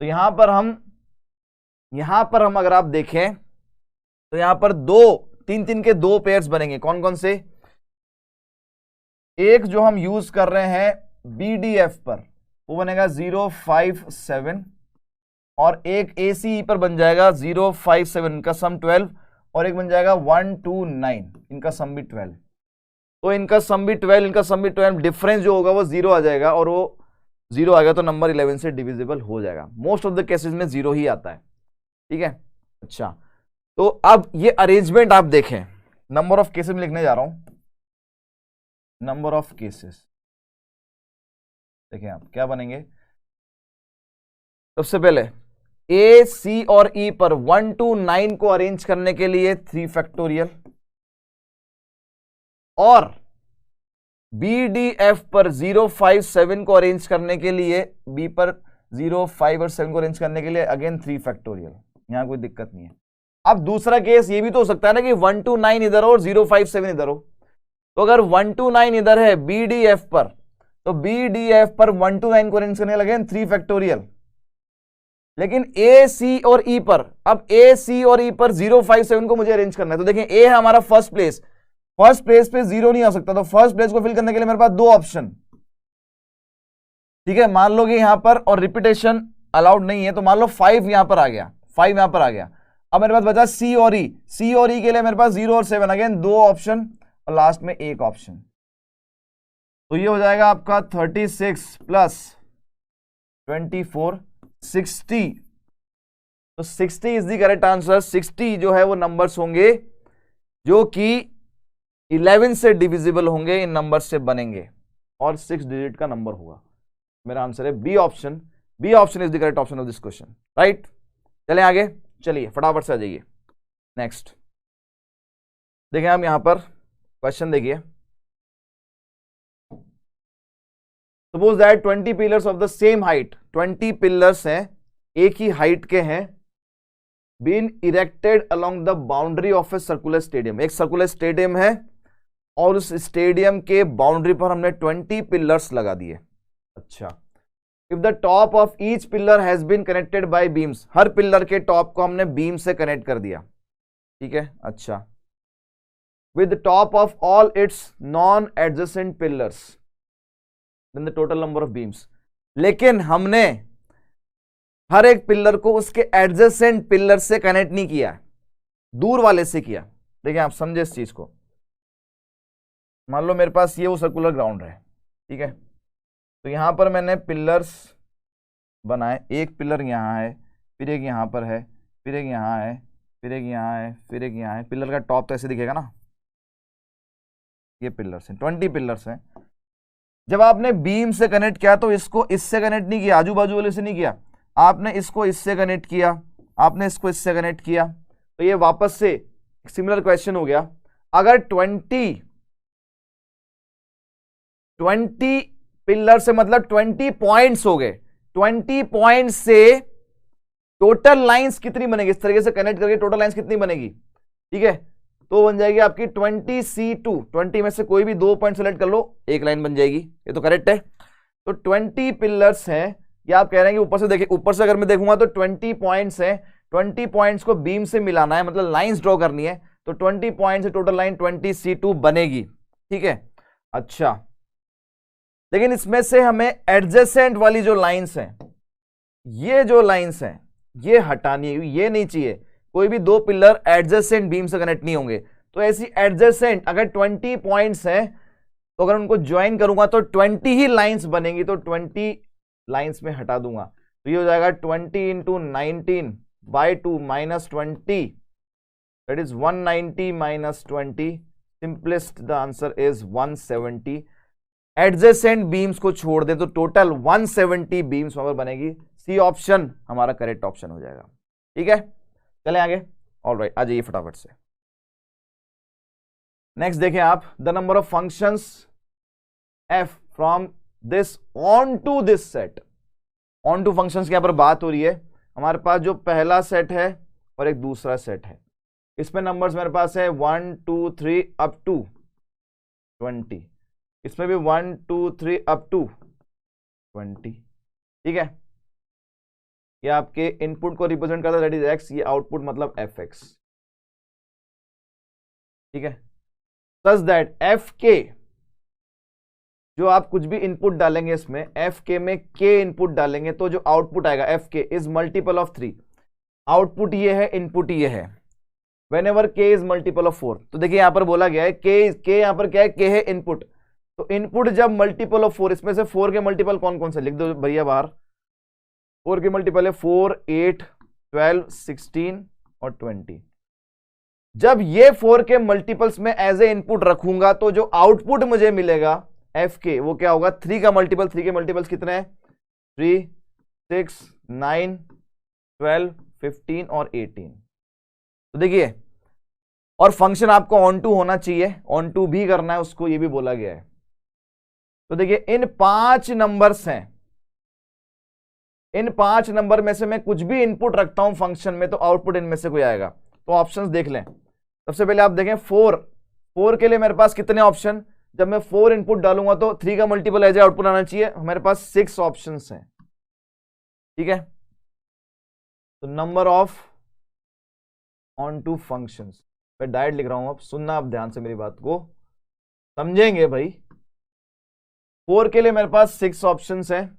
तो यहां पर हम अगर आप देखें तो यहां पर 3 के 2 पेयर्स बनेंगे। कौन कौन से? एक जो हम यूज कर रहे हैं BDF पर, वो बनेगा 0, 5, 7, और एक ACE पर बन जाएगा 0, 5, 7, इनका सम 12, और एक बन जाएगा 1, 2, 9, इनका सम भी 12। तो इनका सम भी 12, इनका सम भी 12, डिफरेंस जो होगा वो 0 आ जाएगा, और वो 0 आ गया तो नंबर 11 से डिविजिबल हो जाएगा। मोस्ट ऑफ द केसेस में 0 ही आता है, ठीक है। अच्छा, तो अब ये अरेंजमेंट आप देखें, नंबर ऑफ केसेस में लिखने जा रहा हूं, नंबर ऑफ केसेस। देखें आप क्या बनेंगे। सबसे पहले A, C और E पर 1 to 9 को अरेंज करने के लिए 3 फैक्टोरियल, और B, D, F पर 0, 5, 7 को अरेंज करने के लिए, B पर 0, 5 और 7 को अरेंज करने के लिए अगेन 3 फैक्टोरियल। यहां कोई दिक्कत नहीं है। अब दूसरा केस ये भी तो हो सकता है ना कि 1 to 9 इधर हो और 0, 5, 7 इधर हो। तो अगर 1 to 9 इधर है BDF पर, तो BDF पर 1 to 9 को अरेंज करने लगे 3 फैक्टोरियल। लेकिन A, C और E पर, अब A, C और E पर 0, 5, 7 को मुझे अरेंज करना है। तो देखें A है हमारा फर्स्ट प्लेस पे 0 नहीं आ सकता, तो फर्स्ट प्लेस को फिल करने के लिए मेरे पास 2 ऑप्शन, ठीक है। मान लो कि यहां पर, और रिपीटेशन अलाउड नहीं है, तो मान लो 5 यहां पर आ गया, 5 यहां पर आ गया। अब मेरे पास बचा C और E, C और E के लिए मेरे पास 0 और 7, अगेन 2 ऑप्शन, और लास्ट में 1 ऑप्शन। तो ये हो जाएगा आपका 36 + 24, 60। तो 60 इज द करेक्ट आंसर। 60 जो है वो नंबर्स होंगे जो कि 11 से डिविजिबल होंगे, इन नंबर से बनेंगे, और 6 डिजिट का नंबर होगा। मेरा आंसर है B option. B option is the correct option of this question, right. चलें आगे, चलिए फटाफट से आ जाइए नेक्स्ट। देखें हम यहां पर क्वेश्चन देखिए। Suppose that 20 pillars of the same height, 20 pillars हैं, एक ही हाइट के हैं, been erected along the boundary of a circular stadium. एक सर्कुलर स्टेडियम है और उस स्टेडियम के बाउंड्री पर हमने 20 पिलर्स लगा दिए। अच्छा, if the top of each pillar has been connected by beams, हर पिलर के टॉप को हमने बीम से कनेक्ट कर दिया, ठीक है। अच्छा, with the top of all its non-adjacent pillars, then the total number of beams। लेकिन हमने हर एक पिलर को उसके एडजेसेंट पिलर से कनेक्ट नहीं किया, दूर वाले से किया। देखिए आप समझे इस चीज को। मान लो मेरे पास ये वो सर्कुलर ग्राउंड है, ठीक है, तो यहां पर मैंने पिलर्स बनाए, एक पिलर यहाँ है, फिर एक यहाँ पर है, फिर एक यहाँ है, फिर एक यहाँ है, फिर एक यहाँ है। पिलर का टॉप तो ऐसे दिखेगा ना, ये पिलर्स हैं, 20 पिलर्स हैं। जब आपने बीम से कनेक्ट किया तो इसको इससे कनेक्ट नहीं किया, आजू बाजू वाले से नहीं किया, आपने इसको इससे कनेक्ट किया, आपने इसको इससे कनेक्ट किया। तो ये वापस से सिमिलर क्वेश्चन हो गया। अगर 20 पिलर से मतलब 20 पॉइंट्स हो गए, 20 पॉइंट्स से टोटल लाइंस कितनी बनेगी, इस तरीके से कनेक्ट करके टोटल लाइंस कितनी बनेगी, ठीक है, तो बन जाएगी आपकी 20C2। 20 में से कोई भी 2 पॉइंट सेलेक्ट कर लो, एक लाइन बन जाएगी। ये तो करेक्ट है। तो 20 पिलर्स हैं, या आप कह रहे हैं कि ऊपर से देखिए, ऊपर से अगर मैं देखूंगा तो 20 पॉइंट्स हैं, 20 पॉइंट्स को बीम से मिलाना है, मतलब लाइंस ड्रॉ करनी है, तो 20 पॉइंट से टोटल लाइन 20C2 बनेगी, ठीक है। अच्छा, लेकिन इसमें से हमें एडजेसेंट वाली जो लाइंस हैं, ये जो लाइंस हैं ये हटानी है, ये नहीं चाहिए। कोई भी 2 पिलर एडजेसेंट बीम से कनेक्ट नहीं होंगे, तो ऐसी एडजेसेंट अगर 20 पॉइंट्स हैं तो अगर उनको ज्वाइन करूंगा तो 20 ही लाइंस बनेंगी, तो 20 लाइंस में हटा दूंगा, तो ये हो जाएगा 20 into 19 by 2 minus 20, that is 190 minus 20, simplest the answer is 170। Adjacent beams को छोड़ दे तो टोटल 170 बीम्स वहां पर बनेगी। सी ऑप्शन हमारा करेक्ट ऑप्शन हो जाएगा, ठीक है। चले आगे, ऑलराइट, आ जाइए फटाफट से। नेक्स्ट देखें आप, the number of functions F from this onto this set. Onto functions की यहां पर बात हो रही है। हमारे पास जो पहला सेट है और एक दूसरा सेट है, इसमें नंबर्स मेरे पास है 1 2 3 अप टू 20, इसमें भी 1 2 3 अप टू 20, ठीक है। ये आपके इनपुट को रिप्रेजेंट करता है, दैट इज एक्स, ये आउटपुट मतलब एफ एक्स, ठीक है। सच दैट एफ के, जो आप कुछ भी इनपुट डालेंगे इसमें, एफ के में के इनपुट डालेंगे तो जो आउटपुट आएगा एफ के इज मल्टीपल ऑफ 3। आउटपुट ये है, इनपुट ये है। वेन एवर के इज मल्टीपल ऑफ 4, तो देखिए यहां पर बोला गया है के यहां पर क्या है, के है इनपुट, तो इनपुट जब मल्टीपल ऑफ 4, इसमें से 4 के मल्टीपल कौन कौन से लिख दो भैया बाहर। 4 के मल्टीपल है 4 8 12 16 और 20। जब ये 4 के मल्टीपल्स में एज ए इनपुट रखूंगा तो जो आउटपुट मुझे मिलेगा एफ के, वो क्या होगा, 3 का मल्टीपल। 3 के मल्टीपल्स कितने हैं, 3 6 9 12 15 और 18। तो देखिए, और फंक्शन आपको ऑन टू होना चाहिए, ऑन टू भी करना है उसको, ये भी बोला गया है। तो देखिए इन 5 नंबर्स हैं, इन 5 नंबर में से मैं कुछ भी इनपुट रखता हूं फंक्शन में तो आउटपुट इनमें से कोई आएगा। तो ऑप्शंस देख लें। सबसे पहले आप देखें 4 के लिए मेरे पास कितने ऑप्शन, जब मैं 4 इनपुट डालूंगा तो 3 का मल्टीपल एज आउटपुट आना चाहिए, मेरे पास 6 ऑप्शंस हैं, ठीक है। तो number of onto functions, मैं डायरेक्ट लिख रहा हूं, अब सुनना आप ध्यान से मेरी बात को, समझेंगे भाई। 4 के लिए मेरे पास 6 ऑप्शंस हैं।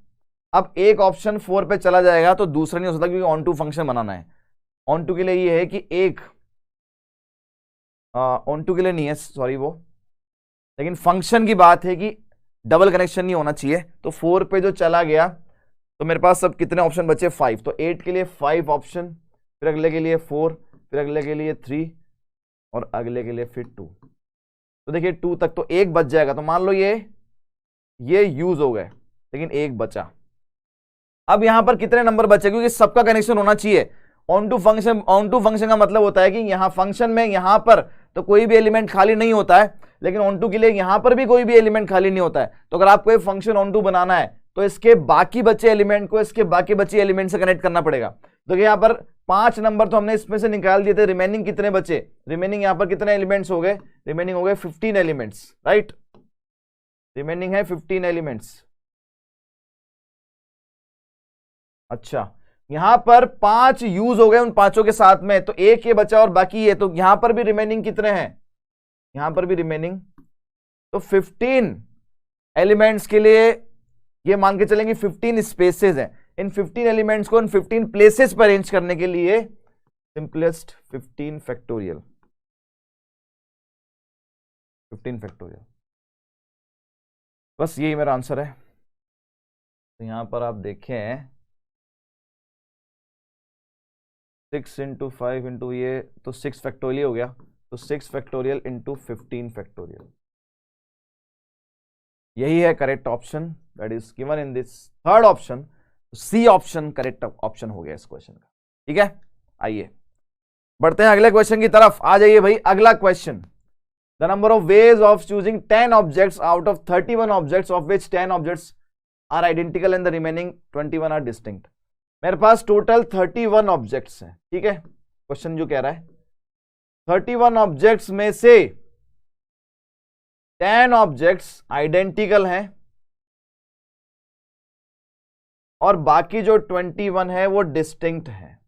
अब एक ऑप्शन 4 पे चला जाएगा तो दूसरा नहीं हो सकता, क्योंकि ऑन टू फंक्शन बनाना है। ऑन टू के लिए ये है कि एक ऑन टू के लिए नहीं है, सॉरी वो, लेकिन फंक्शन की बात है कि डबल कनेक्शन नहीं होना चाहिए। तो 4 पे जो चला गया तो मेरे पास अब कितने ऑप्शन बचे, 5। तो 8 के लिए 5 ऑप्शन, फिर अगले के लिए 4, फिर अगले के लिए 3 और अगले के लिए फिर 2। तो देखिए 2 तक तो एक बच जाएगा। तो मान लो ये यूज हो गए, लेकिन एक बचा। अब यहां पर कितने नंबर बचे, क्योंकि सबका कनेक्शन होना चाहिए। ऑन टू फंक्शन का मतलब होता है कि यहां फंक्शन में यहां पर तो कोई भी एलिमेंट खाली नहीं होता है, लेकिन ऑन टू के लिए यहां पर भी कोई भी एलिमेंट खाली नहीं होता है। तो अगर आपको एक फंक्शन ऑन टू बनाना है तो इसके बाकी बचे एलिमेंट को इसके बाकी बचे एलिमेंट से कनेक्ट करना पड़ेगा। तो यहां पर 5 नंबर तो हमने इसमें से निकाल दिए थे, रिमेनिंग कितने बचे, रिमेनिंग यहां पर कितने एलिमेंट्स हो गए, रिमेनिंग हो गए 15 एलिमेंट्स, राइट। रिमेनिंग है 15 एलिमेंट्स। अच्छा, यहां पर 5 यूज हो गए उन 5 के साथ में, तो एक ये बचा और बाकी ये, तो यहां पर भी रिमेनिंग कितने हैं, यहां पर भी रिमेनिंग, तो 15 एलिमेंट्स के लिए ये मान के चलेंगे 15 स्पेसेस हैं। इन 15 एलिमेंट्स को इन 15 प्लेसेस पर अरेंज करने के लिए सिंपलेस्ट 15 फैक्टोरियल, 15 फैक्टोरियल, बस यही मेरा आंसर है। तो यहां पर आप देखें 6 इंटू 5 इंटू ये तो 6 फैक्टोरियल हो गया, तो 6 फैक्टोरियल इंटू 15 फैक्टोरियल, यही है correct option that is given in this third option. C option correct option हो गया इस क्वेश्चन का। ठीक है, आइए बढ़ते हैं अगले क्वेश्चन की तरफ। आ जाइए भाई, अगला question, the number of ways of choosing 10 objects out of 31 objects of which 10 objects are identical and the remaining 21 are distinct. मेरे पास टोटल 31 ऑब्जेक्ट्स हैं। ठीक है, क्वेश्चन जो कह रहा है 31 ऑब्जेक्ट्स में से 10 ऑब्जेक्ट्स आइडेंटिकल हैं और बाकी जो 21 है वो डिस्टिंक्ट है।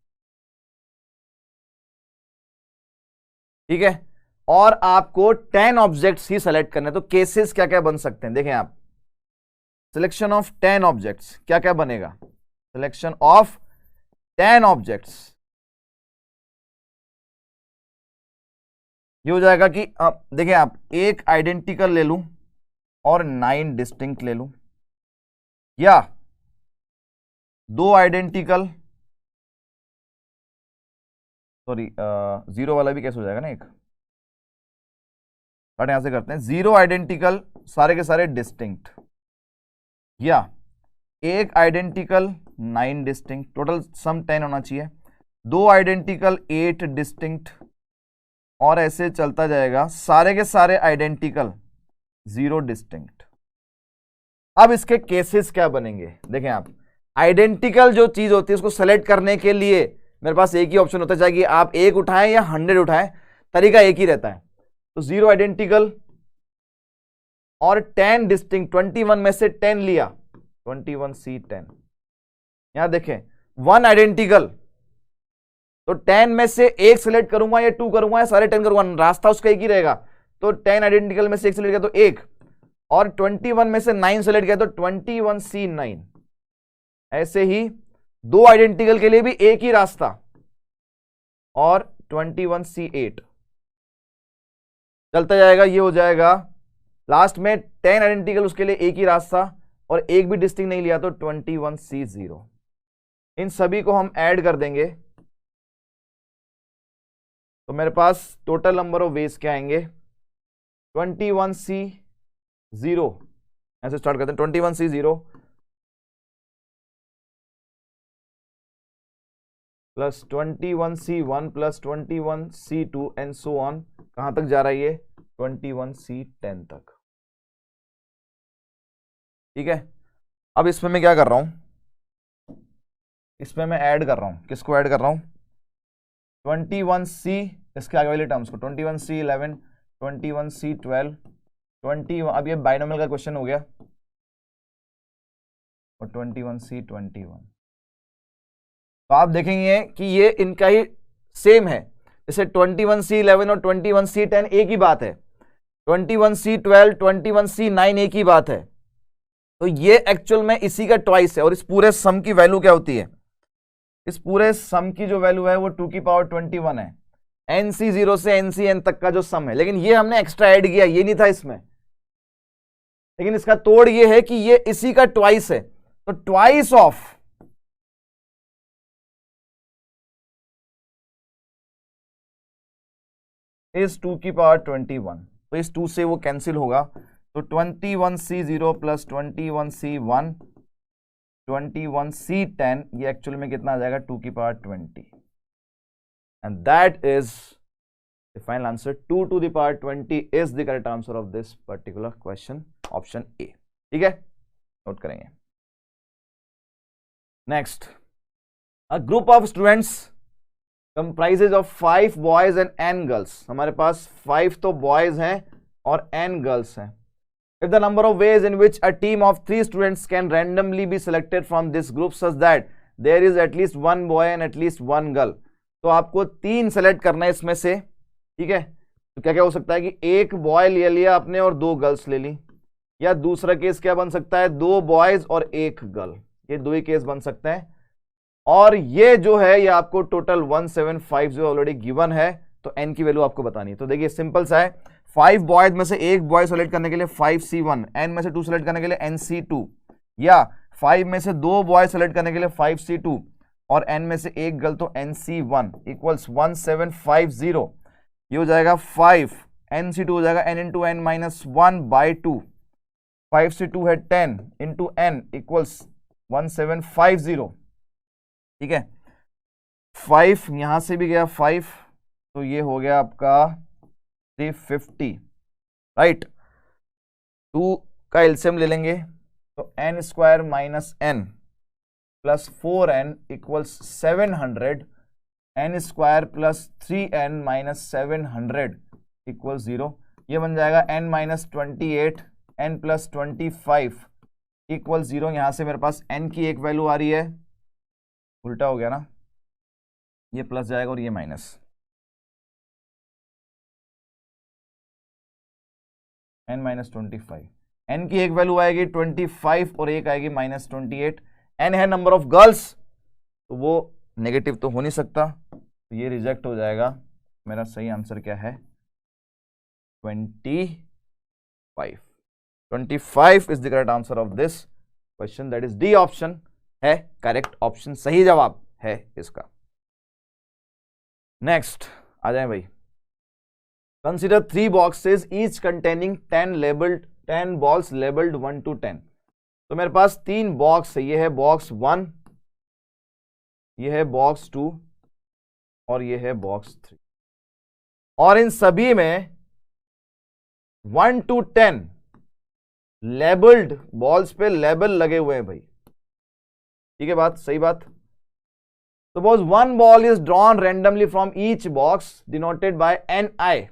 ठीक है, और आपको 10 ऑब्जेक्ट्स ही सेलेक्ट करने, तो केसेस क्या क्या बन सकते हैं देखें आप। सिलेक्शन ऑफ 10 ऑब्जेक्ट्स, क्या क्या बनेगा, सिलेक्शन ऑफ 10 ऑब्जेक्ट्स, ये हो जाएगा कि देखिए आप एक आइडेंटिकल ले लूं और 9 डिस्टिंक्ट ले लूं, या 2 आइडेंटिकल, सॉरी 0 वाला भी कैसे हो जाएगा ना, एक बट यहां से करते हैं 0 आइडेंटिकल सारे के सारे डिस्टिंक्ट, या एक आइडेंटिकल 9 डिस्टिंक्ट, टोटल सम 10 होना चाहिए, 2 आइडेंटिकल 8 डिस्टिंक्ट, और ऐसे चलता जाएगा सारे के सारे आइडेंटिकल 0 डिस्टिंक्ट। अब इसके केसेस क्या बनेंगे देखें आप। आइडेंटिकल जो चीज होती है उसको सेलेक्ट करने के लिए मेरे पास एक ही ऑप्शन होता है, चाहे कि आप 1 उठाएं या 100 उठाएं, तरीका एक ही रहता है। तो 0 आइडेंटिकल और 10 डिस्टिंक्ट, 21 में से 10 लिया, 21C10। यहां देखें 1 आइडेंटिकल, तो 10 में से 1 सिलेक्ट करूंगा या 2 करूंगा या सारे 10 करूंगा, रास्ता उसका एक ही रहेगा। तो 10 आइडेंटिकल में से 1 सिलेक्ट किया तो 1, और 21 में से 9 सिलेक्ट किया तो 21C9। ऐसे ही 2 आइडेंटिकल के लिए भी एक ही रास्ता, और 21C8 चलता जाएगा। ये हो जाएगा लास्ट में 10 आइडेंटिकल, उसके लिए एक ही रास्ता और एक भी डिस्टिंक्ट नहीं लिया तो 21C0। इन सभी को हम ऐड कर देंगे तो मेरे पास टोटल नंबर ऑफ वेज क्या आएंगे, 21C0, ऐसे स्टार्ट करते हैं 21C0 plus 21C1 plus 21C2 and so on. कहां तक जा रहा है ये, 21C10 तक। ठीक है, अब इसमें मैं क्या कर रहा हूं, इसमें मैं ऐड कर रहा हूं, किसको ऐड कर रहा हूं, 21C, इसके आगे वाले टर्म्स को, 21C11, 21C12, 20, अब ये बाइनोमियल का क्वेश्चन हो गया, और 21C21। तो आप देखेंगे कि ये इनका ही सेम है, जैसे 21C11 और 21C10 एक ही बात है, 21C12, 21C9 एक ही बात है। तो ये एक्चुअल में इसी का ट्वाइस है, और इस पूरे सम की वैल्यू क्या होती है, इस पूरे सम की जो वैल्यू है वो 2 की पावर 21 है, NC0 से NCN तक का जो सम है। लेकिन ये हमने एक्स्ट्रा ऐड किया, ये नहीं था इसमें, लेकिन इसका तोड़ ये है कि ये इसी का ट्वाइस है। तो ट्वाइस ऑफ इस 2 की पावर 21, तो इस 2 से वो कैंसिल होगा, तो 21C0 प्लस 21C1, 21C10, ये एक्चुअल में कितना आ जाएगा, 2 की power 20, and that is the final answer. 2 to the power 20 is the correct answer of this particular question, option A. ठीक है, नोट करेंगे। Next, a group of students comprises of 5 boys and n girls. हमारे पास 5 तो boys हैं और n girls हैं। If the number of ways in which a team of 3 students can randomly be selected from this group such that there is at least 1 boy and at least 1 girl, तो आपको 3 select करना है इसमें से। ठीक है, तो क्या क्या हो सकता है कि 1 बॉय ले लिया आपने और 2 गर्ल्स ले ली, या दूसरा केस क्या बन सकता है, 2 बॉयज और 1 गर्ल। ये दो ही केस बन सकते हैं। और ये जो है ये आपको टोटल 1750 ऑलरेडी गिवन है, तो n की वैल्यू आपको बतानी है। तो देखिए सिंपल सा है, 5 बॉयज में से एक बॉय सेलेक्ट करने के लिए 5c1, n में से 2 सेलेक्ट करने के लिए nc2, या 5 में से 2 बॉय सेलेक्ट करने के लिए 5c2 और n में से एक गर्ल तो nc1 इक्वल्स 1750। ये हो जाएगा 5 nc2 हो जाएगा n into n minus 1/2, 5c2 है 10 इंटू n इक्वल्स 1750। ठीक है, 5 यहां से भी गया 5, तो ये हो गया आपका 350, राइट। 2 का एलसीएम ले लेंगे तो n square minus n plus 4n equals 700, n square plus 3n minus 700 equals 0। ये बन जाएगा n minus 28 n plus 25 equal 0। यहां से मेरे पास n की एक वैल्यू आ रही है, उल्टा हो गया ना, ये प्लस जाएगा और ये माइनस, n माइनस 25, n की एक वैल्यू आएगी 25 और एक आएगी माइनस 28। n है नंबर ऑफ गर्ल्स, तो वो नेगेटिव तो हो नहीं सकता, तो ये रिजेक्ट हो जाएगा। मेरा सही आंसर क्या है 25। 25 is the correct answer of this question, that is D option है करेक्ट ऑप्शन, सही जवाब है इसका। नेक्स्ट आ जाए भाई, consider 3 boxes each containing 10 balls labelled 1 to 10। तो मेरे पास 3 बॉक्स है, ये है बॉक्स 1, ये है बॉक्स 2 और ये है बॉक्स 3, और इन सभी में 1 to 10 लेबल्ड बॉल्स पे लेबल लगे हुए हैं भाई। ठीक है बात, सही बात। Suppose 1 ball is drawn randomly from each box denoted by NI,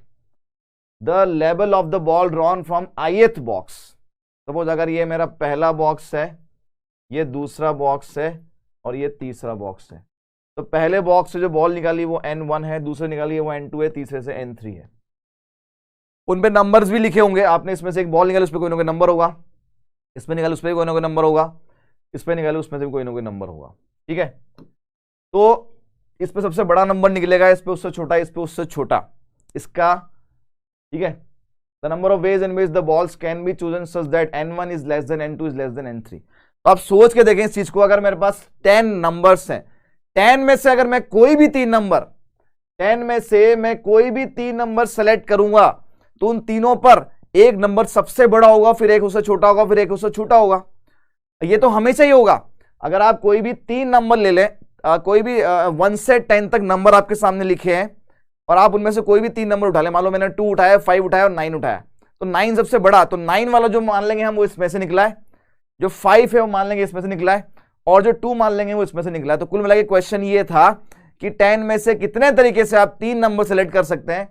the label of the ball drawn from ith box. Suppose अगर ये मेरा पहला बॉक्स है, ये दूसरा बॉक्स है और ये तीसरा बॉक्स है, तो पहले बॉक्स से जो बॉल निकाली वो N1 है, दूसरे निकाली वो N2 है, तीसरे से N3 है। उन पे नंबर्स भी लिखे होंगे, आपने इसमें से एक बॉल निकाली उस पर कोई ना कोई नंबर होगा, इसमें निकाली उस पर कोई ना कोई नंबर होगा, इस पर निकाली उसमें से भी कोई ना कोई नंबर होगा। ठीक है, तो इस पे सबसे बड़ा नंबर निकलेगा, इस पे उससे छोटा, इस पे उससे छोटा इसका। ठीक है, the number of ways in which the balls can be chosen such that N1 is less than N2 is less than N3। तो आप सोच के देखें इस चीज को, अगर मेरे पास 10 नंबर्स हैं, 10 में से अगर मैं कोई भी 3 नंबर 10 में से मैं कोई भी 3 नंबर सेलेक्ट करूंगा तो उन तीनों पर एक नंबर सबसे बड़ा होगा, फिर एक उससे छोटा होगा, फिर एक उससे छोटा होगा। ये तो हमेशा ही होगा। अगर आप कोई भी 3 नंबर ले लें, कोई भी 1 से 10 तक नंबर आपके सामने लिखे हैं और आप उनमें से कोई भी 3 नंबर उठा लें, मान लो मैंने 2 उठाया, 5 उठाया और 9 उठाया, तो 9 सबसे बड़ा, तो 9 वाला जो मान लेंगे हम वो इसमें से निकला है, जो 5 है वो मान लेंगे इसमें से निकला है, और जो 2 मान लेंगे वो इसमें से निकला है। तो कुल मिला के क्वेश्चन ये था कि 10 में से कितने तरीके से आप 3 नंबर सेलेक्ट कर सकते हैं।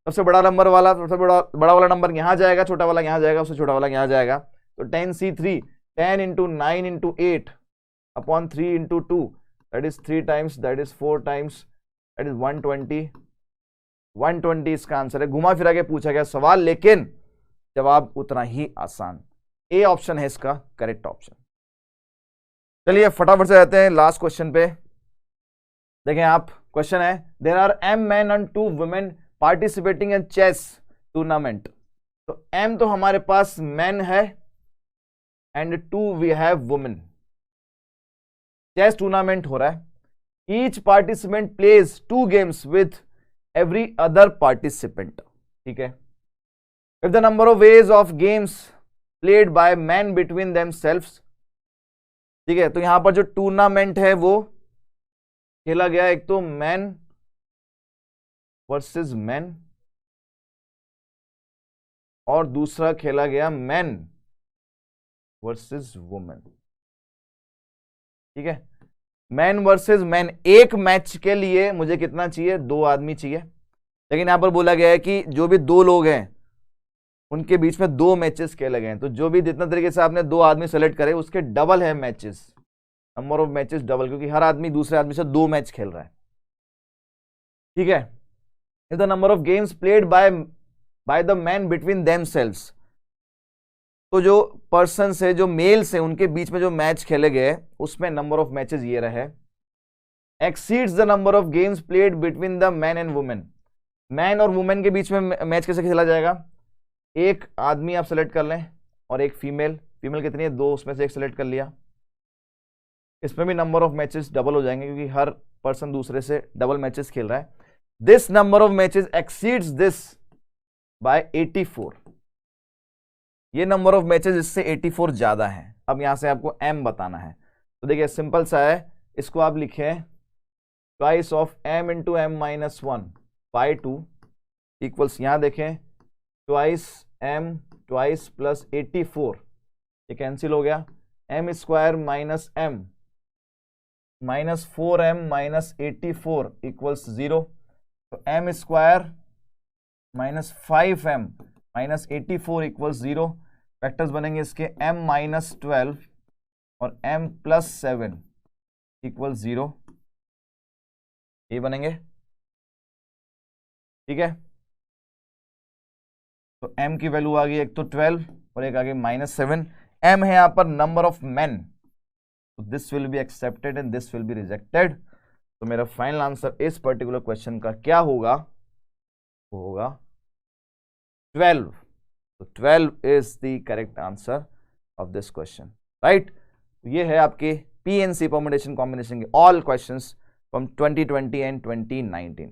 सबसे बड़ा नंबर वाला, सबसे बड़ा वाला नंबर यहां जाएगा, छोटा वाला यहां जाएगा, उससे छोटा वाला यहां जाएगा। तो 10C3, 10 into 9 into 8 upon 3 into 2, that is 3 times, that is 4 times, that is 120। 120 इसका आंसर है। घुमा फिरा के पूछा गया सवाल, लेकिन जवाब उतना ही आसान, ए ऑप्शन है इसका करेक्ट ऑप्शन। चलिए फटाफट से रहते हैं लास्ट क्वेश्चन पे। देखें आप, क्वेश्चन है there are M men and 2 women participating in chess tournament. तो M तो हमारे पास मैन है and 2 we have women. Chess tournament हो रहा है, each participant plays 2 games with every other participant. ठीक है, if the number of ways of games played by man between themselves. ठीक है, तो यहां पर जो टूर्नामेंट है वो खेला गया, एक तो मैन वर्सेस मैन और दूसरा खेला गया मैन वर्सेस वुमेन। ठीक है, मैन वर्सेस मैन, एक मैच के लिए मुझे कितना चाहिए, 2 आदमी चाहिए। लेकिन यहां पर बोला गया है कि जो भी 2 लोग हैं उनके बीच में 2 मैचेस खेले गए हैं, तो जो भी जितना तरीके से आपने 2 आदमी सेलेक्ट करे उसके डबल है matches, number of matches double, क्योंकि हर आदमी दूसरे आदमी से 2 मैच खेल रहा है। ठीक है, if the number of games played by the man between themselves, तो जो पर्सन है, जो मेल्स है, उनके बीच में जो मैच खेले गए उसमें नंबर ऑफ मैचेस ये रहे, exceeds the number of games played between the man and women. Man और वुमेन के बीच में मैच कैसे खेला जाएगा, एक आदमी आप सेलेक्ट कर लें और एक फीमेल, फीमेल कितनी है, दो, उसमें से एक सेलेक्ट कर लिया, इसमें भी नंबर ऑफ मैचेस डबल हो जाएंगे क्योंकि हर पर्सन दूसरे से डबल मैचेस खेल रहा है। This number of matches exceeds this by 84, ये नंबर ऑफ मैचेस इससे 84 ज्यादा है। अब यहां से आपको m बताना है, तो देखिए सिंपल सा है, इसको आप लिखें twice of m into m minus 1 by 2 equals, यहां देखें ट्वाइस m ट्वाइस प्लस 84, ये कैंसिल हो गया, m square minus m minus 4m minus 84 equals 0, तो m square minus 5m minus 84 equals 0, vectors बनेंगे इसके m माइनस 12 और m प्लस 7 इक्वल्स 0, ये बनेंगे, ठीक है। तो m की वैल्यू आ गई एक तो 12 और एक आ गई माइनस 7, m है यहां पर नंबर ऑफ मेन, तो this will be accepted and this will be rejected. तो मेरा फाइनल आंसर इस पर्टिकुलर क्वेश्चन का क्या होगा, वो होगा 12। तो 12 is the correct answer of this question, right. ये है आपके PNC परम्यूटेशन कॉम्बिनेशन के ऑल क्वेश्चंस फ्रॉम 2020 एंड 2019।